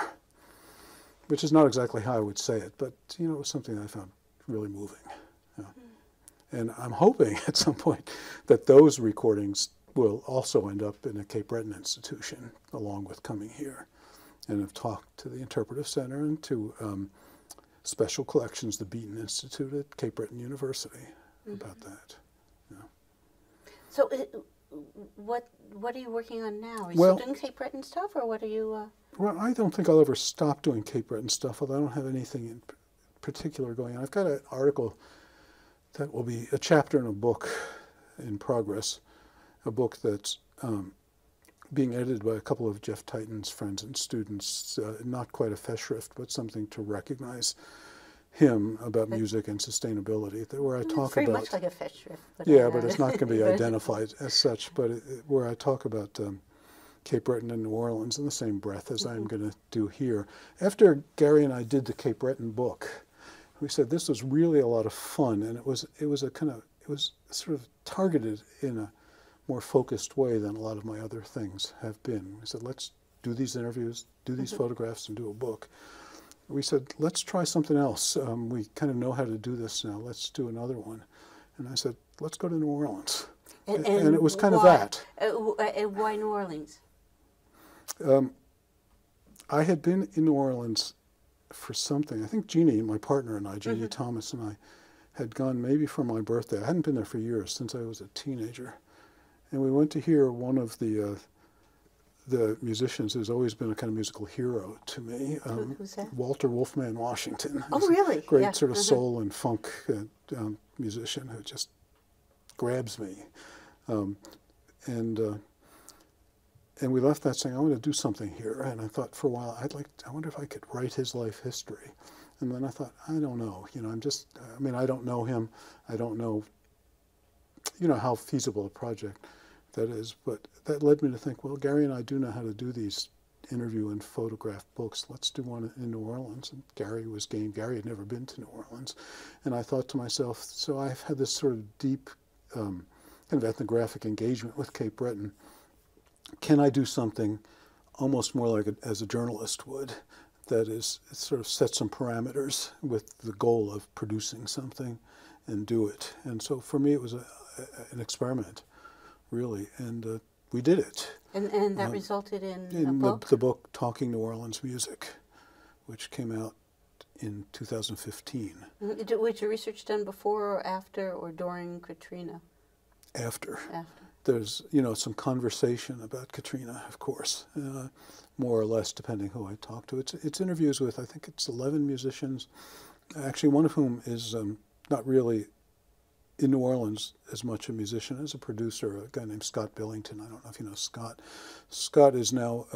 which is not exactly how I would say it, but it was something I found really moving. Yeah. And I'm hoping at some point that those recordings will also end up in a Cape Breton institution along with coming here. And have talked to the Interpretive Center and to Special Collections, the Beaton Institute at Cape Breton University, about that. Yeah. So what are you working on now? Are you Well, still doing Cape Breton stuff, or what are you... Well, I don't think I'll ever stop doing Cape Breton stuff, although I don't have anything in particular going on. I've got an article that will be a chapter in a book in progress, a book that's being edited by a couple of Jeff Titon's friends and students, not quite a Festschrift, but something to recognize him about music and sustainability, where I talk very about... much like a Festschrift. Yeah, but it's not going to be identified as such, but where I talk about Cape Breton and New Orleans in the same breath as I'm going to do here. After Gary and I did the Cape Breton book, we said this was really a lot of fun, and it was sort of targeted in a more focused way than a lot of my other things have been. We said, let's do these interviews, do these photographs, and do a book. We said, let's try something else. We kind of know how to do this now. Let's do another one. And I said, let's go to New Orleans. And it was kind of that. Why New Orleans? I had been in New Orleans for something. I think Jeannie, my partner, and I, Jeannie Thomas and I, had gone maybe for my birthday. I hadn't been there for years, since I was a teenager. And we went to hear one of the musicians who's always been a kind of musical hero to me, who's that? Walter Wolfman Washington. Oh, really? Great sort of soul and funk musician who just grabs me. And we left that saying, I want to do something here. And I thought for a while, I wonder if I could write his life history. And then I thought, I don't know. I don't know him. I don't know, how feasible a project that is. But that led me to think, well, Gary and I do know how to do these interview and photograph books. Let's do one in New Orleans. And Gary was game. Gary had never been to New Orleans. And I thought to myself, so I've had this sort of deep kind of ethnographic engagement with Cape Breton. Can I do something almost more like as a journalist would, that is sort of set some parameters with the goal of producing something and do it? And so for me, it was an experiment, really, and we did it. And that resulted in a book? The book Talking New Orleans Music, which came out in 2015. Was your research done before or after or during Katrina? After. After. There's, some conversation about Katrina, of course, more or less, depending who I talk to. It's interviews with, I think it's 11 musicians, actually one of whom is not really in New Orleans as much a musician as a producer, a guy named Scott Billington. I don't know if you know Scott. Scott is now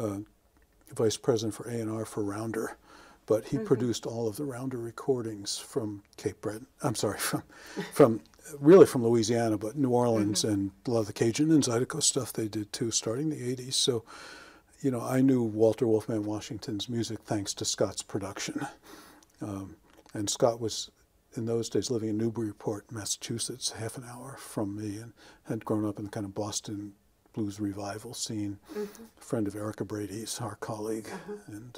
vice president for A&R for Rounder, but he produced all of the Rounder recordings from Cape Breton. I'm sorry, from really from Louisiana, but New Orleans and a lot of the Cajun and Zydeco stuff they did too, starting the 80s. So, I knew Walter Wolfman Washington's music thanks to Scott's production. And Scott was, in those days, living in Newburyport, Massachusetts, half an hour from me, and had grown up in the kind of Boston blues revival scene. A friend of Erica Brady's, our colleague, and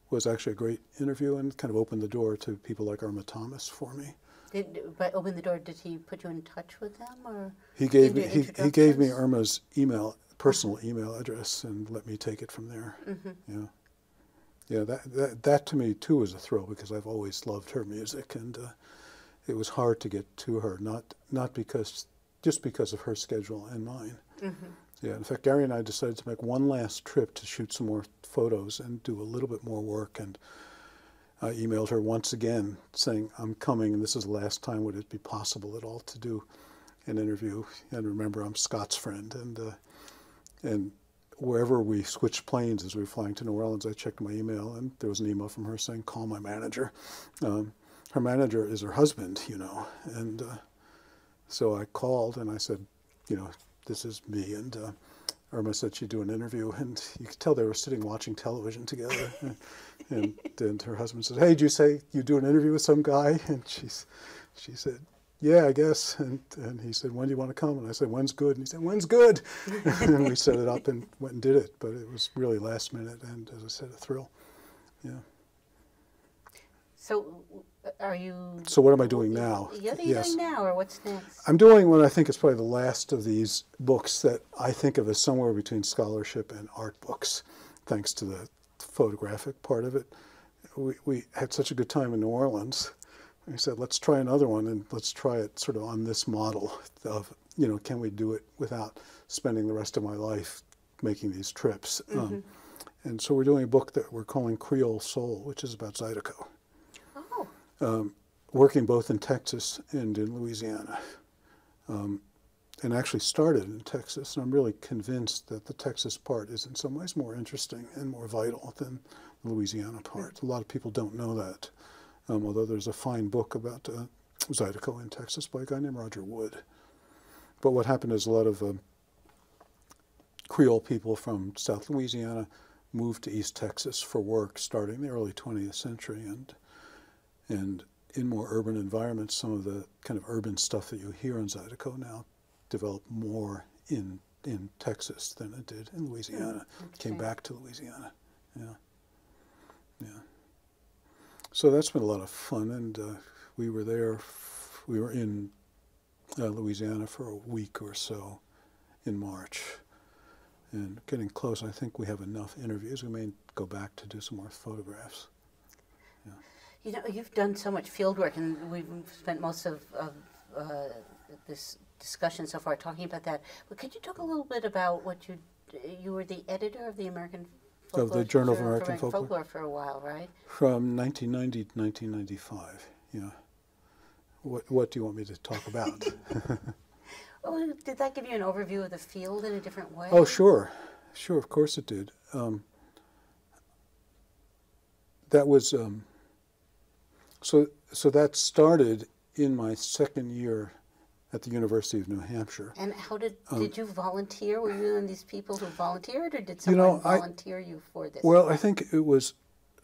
was actually a great interview and kind of opened the door to people like Irma Thomas for me. By open the door, did he put you in touch with them, or he gave me Irma's personal email address, and let me take it from there. Yeah, that to me too was a thrill, because I've always loved her music, and it was hard to get to her, not just because of her schedule and mine. Yeah, in fact, Gary and I decided to make one last trip to shoot some more photos and do a little bit more work, and I emailed her once again saying, I'm coming, and this is the last time, would it be possible at all to do an interview? And remember, I'm Scott's friend, and wherever we switched planes as we were flying to New Orleans, I checked my email, and there was an email from her saying, call my manager. Her manager is her husband, and so I called, and I said, this is me, and Irma said she'd do an interview, and you could tell they were sitting watching television together. and her husband said, hey, did you say you do an interview with some guy? And she said, yeah, I guess. And he said, when do you want to come? And I said, when's good? And he said, when's good? And we set it up and went and did it. But it was really last minute, and as I said, a thrill. Yeah. So are you... So what am I doing now? What are you doing now, or what's next? I'm doing what I think is probably the last of these books that I think of as somewhere between scholarship and art books, thanks to the photographic part of it. We had such a good time in New Orleans. We said, let's try another one, and let's try it sort of on this model of, can we do it without spending the rest of my life making these trips? And so we're doing a book that we're calling Creole Soul, which is about Zydeco. Working both in Texas and in Louisiana, and actually started in Texas. And I'm really convinced that the Texas part is in some ways more interesting and more vital than the Louisiana part. A lot of people don't know that, although there's a fine book about Zydeco in Texas by a guy named Roger Wood. But what happened is a lot of Creole people from South Louisiana moved to East Texas for work starting in the early 20th century, and in more urban environments, some of the kind of urban stuff that you hear in Zydeco now developed more in Texas than it did in Louisiana. Came back to Louisiana. Yeah. So that's been a lot of fun, and we were in Louisiana for a week or so in March, and getting close. I think we have enough interviews. We may go back to do some more photographs. You've done so much field work, and we've spent most of this discussion so far talking about that. But could you talk a little bit about what you were the editor of the American Folklore, of the Journal of American Folklore for a while, right? From 1990 to 1995. Yeah. What do you want me to talk about? Well, did that give you an overview of the field in a different way? Oh, sure. Of course it did. That was. So that started in my second year at the University of New Hampshire. And how did you volunteer? Were you one of these people who volunteered, or did someone volunteer you for this? Well, I think it was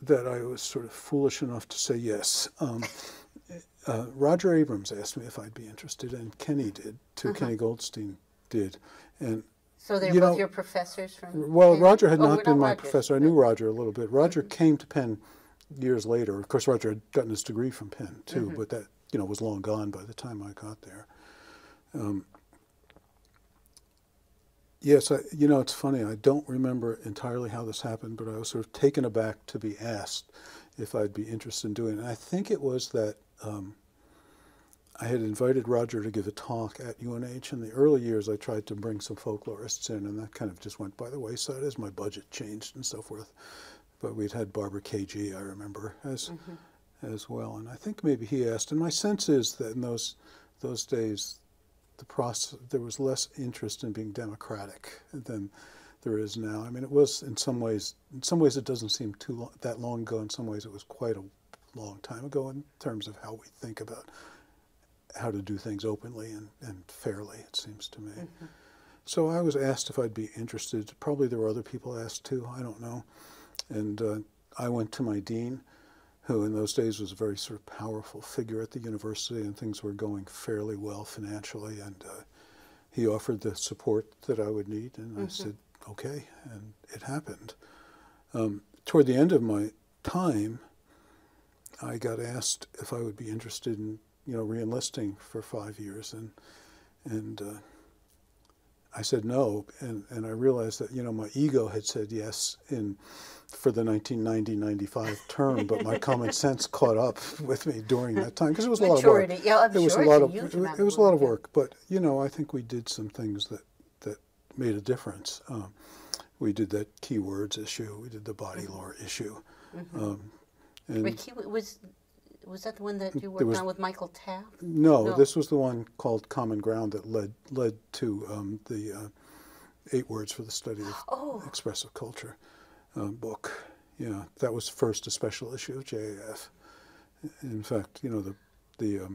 that I was sort of foolish enough to say yes. Roger Abrams asked me if I'd be interested, and Kenny did too. Kenny Goldstein did, and so they're both your professors from. Well, Penn? Roger had not been my professor. I knew Roger a little bit. Roger came to Penn years later. Of course, Roger had gotten his degree from Penn too, but that was long gone by the time I got there. Yes, it's funny. I don't remember entirely how this happened, but I was sort of taken aback to be asked if I'd be interested in doing it. And I think it was that I had invited Roger to give a talk at UNH. In the early years, I tried to bring some folklorists in, and that kind of just went by the wayside as my budget changed and so forth. But we'd had Barbara KG, I remember, as well. And I think maybe he asked. And my sense is that in those days, there was less interest in being democratic than there is now. I mean, it was in some ways it doesn't seem that long ago. In some ways it was quite a long time ago in terms of how we think about how to do things openly and fairly, it seems to me. So I was asked if I'd be interested. Probably there were other people asked too, I don't know. And I went to my dean, who in those days was a very sort of powerful figure at the university, and things were going fairly well financially, and he offered the support that I would need, and I said, okay, and it happened. Toward the end of my time, I got asked if I would be interested in, re-enlisting for 5 years, and I said no, and I realized that, my ego had said yes for the 1990-95 term, but my common sense caught up with me during that time, because it was a lot of work. Yeah, I'm sure It was a lot of work, but, I think we did some things that made a difference. We did that keywords issue, we did the body lore issue. Was that the one that you worked on with Michael Taft? No, this was the one called Common Ground that led to the 8 Words for the Study of Expressive Culture book. Yeah, that was first a special issue of JAF. In fact, the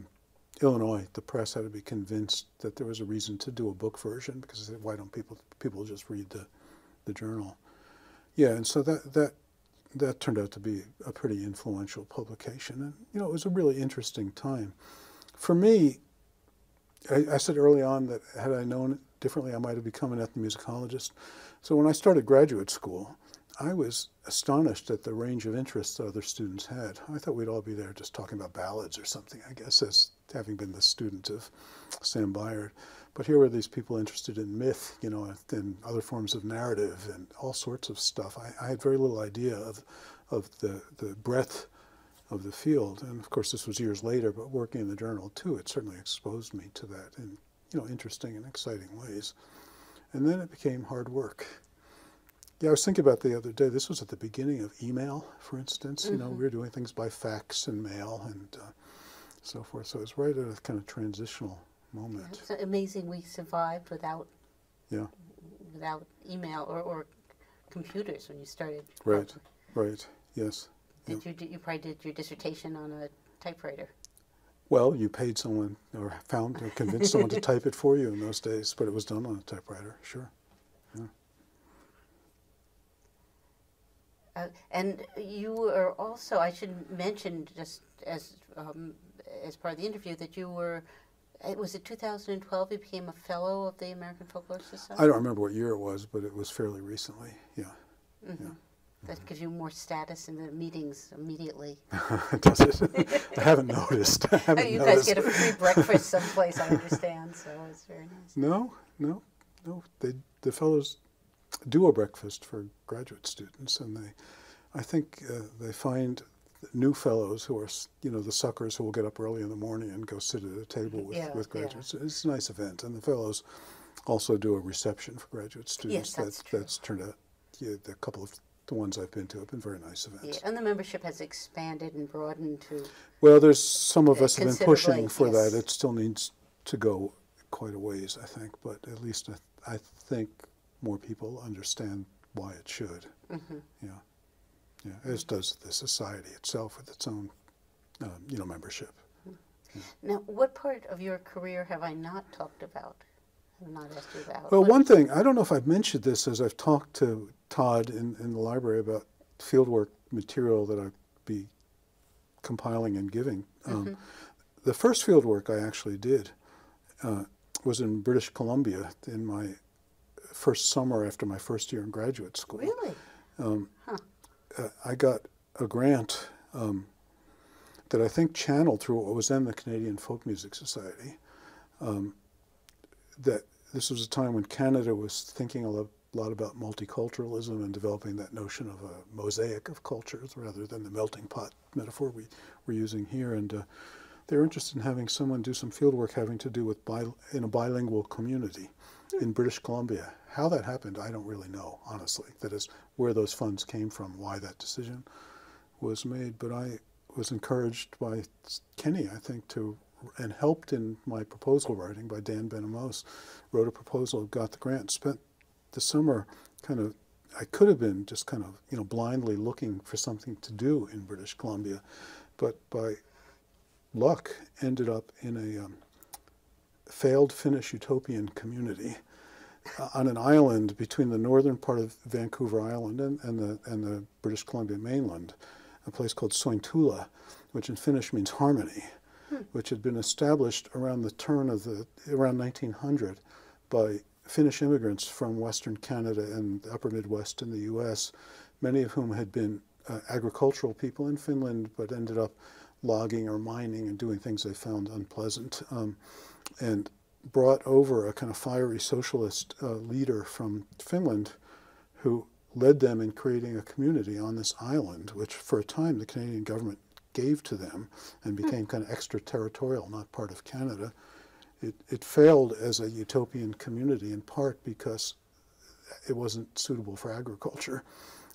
Illinois, the press had to be convinced that there was a reason to do a book version, because they said, why don't people just read the journal? Yeah, and so that turned out to be a pretty influential publication. And, it was a really interesting time. For me, I said early on that had I known it differently, I might have become an ethnomusicologist. So when I started graduate school, I was astonished at the range of interests that other students had. I thought we'd all be there just talking about ballads or something, I guess, as having been the student of Sam Byard. But here were these people interested in myth, and other forms of narrative and all sorts of stuff. I had very little idea of the breadth of the field. And of course, this was years later, but working in the journal too, it certainly exposed me to that in, interesting and exciting ways. And then it became hard work. Yeah, I was thinking about the other day, this was at the beginning of email, for instance. We were doing things by fax and mail and so forth. So it was right at a kind of transitional moment. It's amazing we survived without email or computers when you started. Right, yes. You probably did your dissertation on a typewriter. Well, you paid someone or convinced someone to type it for you in those days, but it was done on a typewriter, sure. Yeah. And you are also, I should mention just as part of the interview, that you were, was it 2012 you became a fellow of the American Folklore Society? I don't remember what year it was, but it was fairly recently, yeah. That gives you more status in the meetings immediately. Does it? I haven't noticed. You guys get a free breakfast someplace, I understand, so it's very nice. No. The fellows do a breakfast for graduate students, and I think they find new fellows who are, the suckers who will get up early in the morning and go sit at a table with graduates. Yeah. It's a nice event, and the fellows also do a reception for graduate students. Yes, that's turned out. Yeah, the couple of the ones I've been to have been very nice events. Yeah, and the membership has expanded and broadened to. Well, there's some of us have been pushing for that. It still needs to go quite a ways, I think, but at least I think more people understand why it should. Yeah, as does the society itself with its own, membership. Yeah. Now, what part of your career have I not talked about? Have not asked you about? Well, one thing, I don't know if I've mentioned this as I've talked to Todd in the library about fieldwork material that I'd be compiling and giving. The first fieldwork I actually did was in British Columbia in my first summer after my first year in graduate school. Really? I got a grant that I think channeled through what was then the Canadian Folk Music Society. That this was a time when Canada was thinking a a lot about multiculturalism and developing that notion of a mosaic of cultures rather than the melting pot metaphor we're using here. And they're interested in having someone do some field work having to do with in a bilingual community in British Columbia. How that happened, I don't really know, honestly. That is, where those funds came from, why that decision was made. But I was encouraged by Kenny, I think, and helped in my proposal writing by Dan Benamos. Wrote a proposal, got the grant, spent the summer I could have been just blindly looking for something to do in British Columbia, but by luck ended up in a failed Finnish utopian community on an island between the northern part of Vancouver Island and the British Columbia mainland, a place called Sointula, which in Finnish means harmony, which had been established around the turn of around 1900 by Finnish immigrants from Western Canada and the upper Midwest in the U.S., many of whom had been agricultural people in Finland, but ended up logging or mining and doing things they found unpleasant, and brought over a kind of fiery socialist leader from Finland who led them in creating a community on this island, which for a time the Canadian government gave to them and became kind of extraterritorial, not part of Canada. It failed as a utopian community in part because it wasn't suitable for agriculture.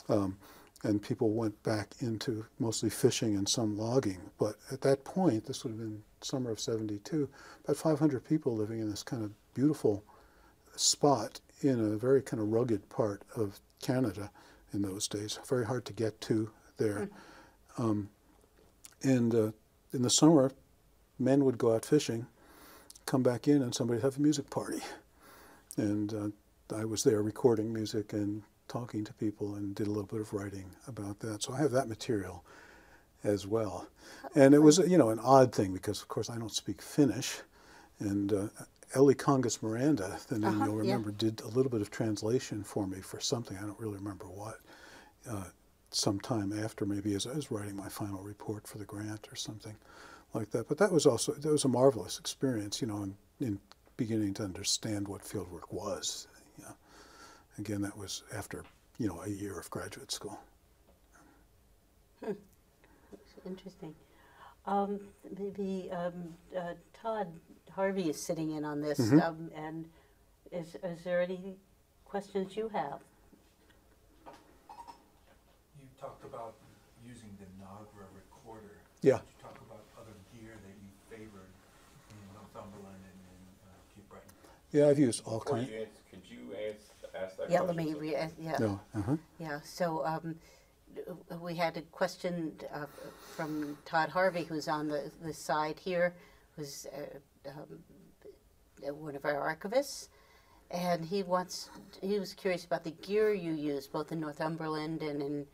And people went back into mostly fishing and some logging. But at that point, this would have been summer of '72, about 500 people living in this kind of beautiful spot in a very kind of rugged part of Canada in those days. Very hard to get to there. And in the summer, men would go out fishing, come back in, and somebody would have a music party. And I was there recording music and talking to people and did a little bit of writing about that. So I have that material as well. And it was, an odd thing because, of course, I don't speak Finnish. And Ellie Congas Miranda, the name you'll remember, did a little bit of translation for me for something. I don't really remember what. Sometime after, maybe as I was writing my final report for the grant or something like that. But that was a marvelous experience, in beginning to understand what fieldwork was. Again, that was after, a year of graduate school. That's interesting. Maybe Todd Harvey is sitting in on this, and is there any questions you have? You talked about using the Nagra recorder. Yeah. Could you talk about other gear that you favored in Northumberland and in Cape Breton? Yeah, I've used all kinds. Could you ask that Yeah, question? let me yeah. No. Yeah, so we had a question from Todd Harvey, who's on the side here, who's one of our archivists, and he was curious about the gear you use both in Northumberland and in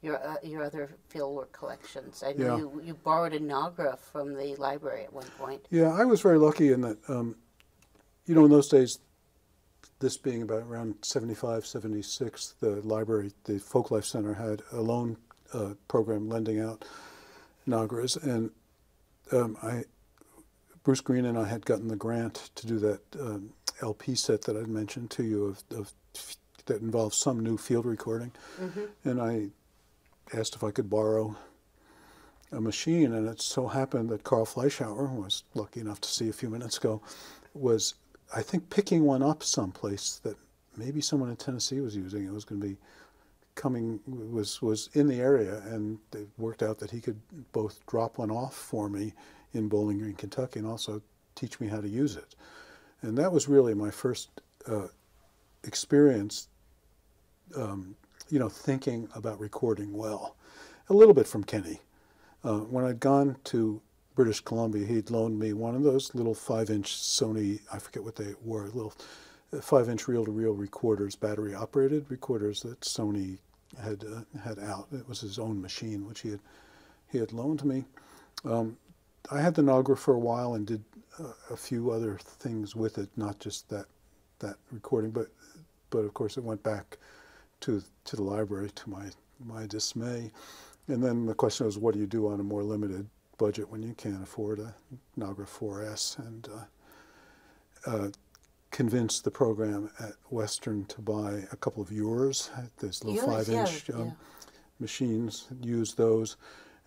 your other fieldwork collections. I know you borrowed a Nagra from the library at one point. Yeah, I was very lucky in that, in those days, this being about around 75, 76, the library, the Folklife Center had a loan program lending out Nagras, and Bruce Green and I had gotten the grant to do that LP set that I'd mentioned to you that involved some new field recording, and I asked if I could borrow a machine, and it so happened that Carl Fleischhauer, who I was lucky enough to see a few minutes ago, was, I think, picking one up someplace that maybe someone in Tennessee was using. It was going to be was in the area, and it worked out that he could both drop one off for me in Bowling Green, Kentucky, and also teach me how to use it. And that was really my first experience, thinking about recording well. A little bit from Kenny. When I'd gone to British Columbia, he'd loaned me one of those little 5-inch Sony, I forget what they were, little 5-inch reel-to-reel recorders, battery-operated recorders that Sony had out. It was his own machine, which he had loaned me. I had the Nagra for a while and did a few other things with it, not just that recording, but of course it went back to the library, to my dismay. And then the question was, what do you do on a more limited budget when you can't afford a Nagra 4S? And convinced the program at Western to buy a couple of yours, these little Yours, 5-inch yeah. machines, used those,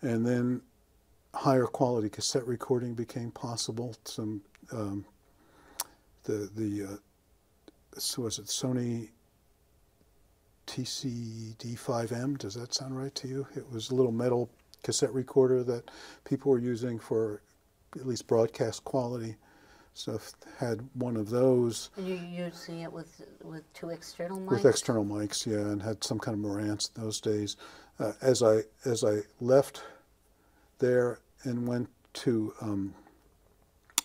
and then higher quality cassette recording became possible. Some so was it Sony TCD5M? Does that sound right to you? It was a little metal cassette recorder that people were using for at least broadcast quality stuff. Had one of those. And you're using it with two external mics? With external mics, yeah, and had some kind of Marantz in those days. As I left there and went to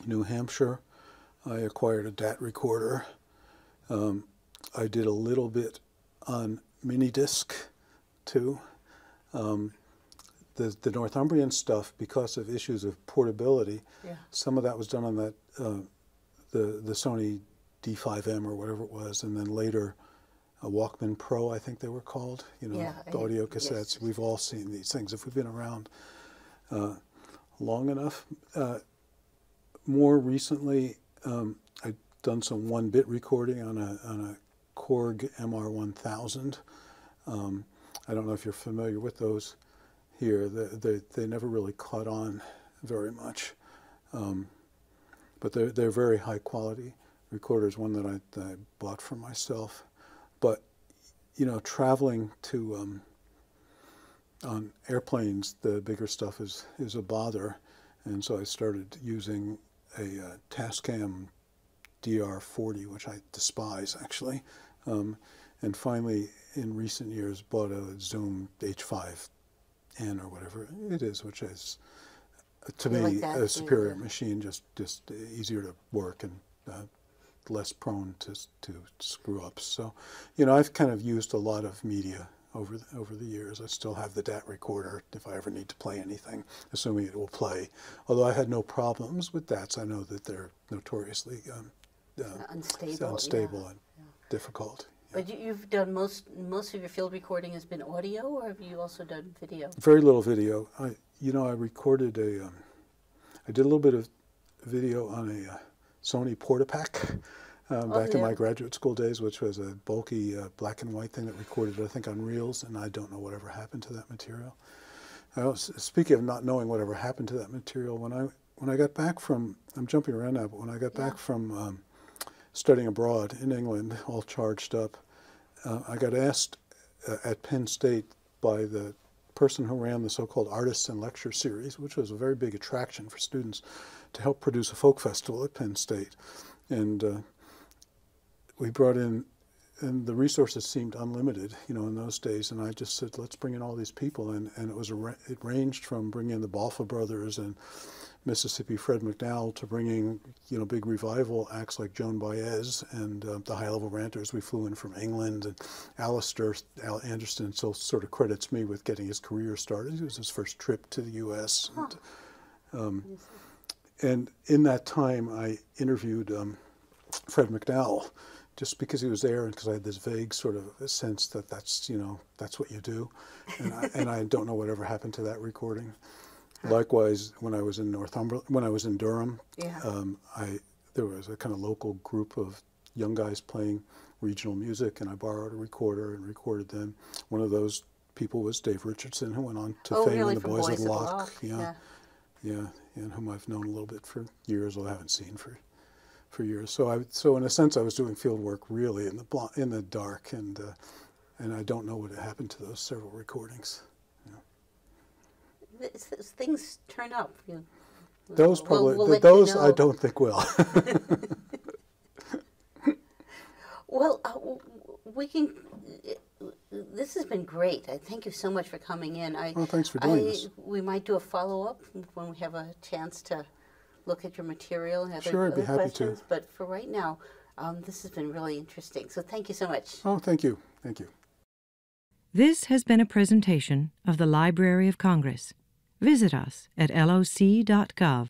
New Hampshire, I acquired a DAT recorder. I did a little bit on mini disc too. The Northumbrian stuff, because of issues of portability, some of that was done on that the Sony D5M or whatever it was, and then later a Walkman Pro, I think they were called. You know, the audio cassettes. Yes. We've all seen these things if we've been around long enough. More recently, I've done some 1-bit recording on a Korg MR1000. I don't know if you're familiar with those here. They never really caught on very much, but they're very high quality recorders. One that I bought for myself. But you know, traveling to on airplanes, the bigger stuff is a bother, and so I started using a Tascam DR40, which I despise actually, and finally in recent years bought a Zoom H5N or whatever it is, which is to me a superior machine, just easier to work and less prone to screw ups. So, you know, I've kind of used a lot of media over the years. I still have the DAT recorder if I ever need to play anything, assuming it will play. Although I had no problems with DATs. I know that they're notoriously unstable and difficult. But you've done most of your field recording has been audio, or have you also done video? Very little video. I recorded I did a little bit of video on a Sony Portapack back in my graduate school days, which was a bulky black and white thing that recorded, I think, on reels, and I don't know whatever happened to that material. Speaking of not knowing whatever happened to that material, when I got back from, I'm jumping around now, but when I got back from studying abroad in England, all charged up, I got asked at Penn State by the person who ran the so-called Artists and Lecture Series, which was a very big attraction for students, to help produce a folk festival at Penn State. And we brought in, and the resources seemed unlimited, you know, in those days, and I just said, let's bring in all these people, and it ranged from bringing in the Balfa Brothers and Mississippi Fred McDowell to bringing, you know, big revival acts like Joan Baez and the High Level Ranters. We flew in from England, and Alistair Anderson still sort of credits me with getting his career started. It was his first trip to the U.S. And in that time, I interviewed Fred McDowell, just because he was there and because I had this vague sort of sense that that's what you do, and I don't know whatever happened to that recording. Likewise, when I was in Durham, there was a kind of local group of young guys playing regional music, and I borrowed a recorder and recorded them. One of those people was Dave Richardson, who went on to fame in the Boys of the Loch. Yeah, and whom I've known a little bit for years, although I haven't seen for years. So in a sense, I was doing field work really in the dark, and I don't know what happened to those several recordings. Things turn up. Those probably, those I don't think will. Well, we can. This has been great. I thank you so much for coming in. Well, thanks for doing this. We might do a follow-up when we have a chance to look at your material and Sure, I'd be happy questions. to. But for right now, this has been really interesting. So thank you so much. Oh, thank you. Thank you. This has been a presentation of the Library of Congress. Visit us at loc.gov.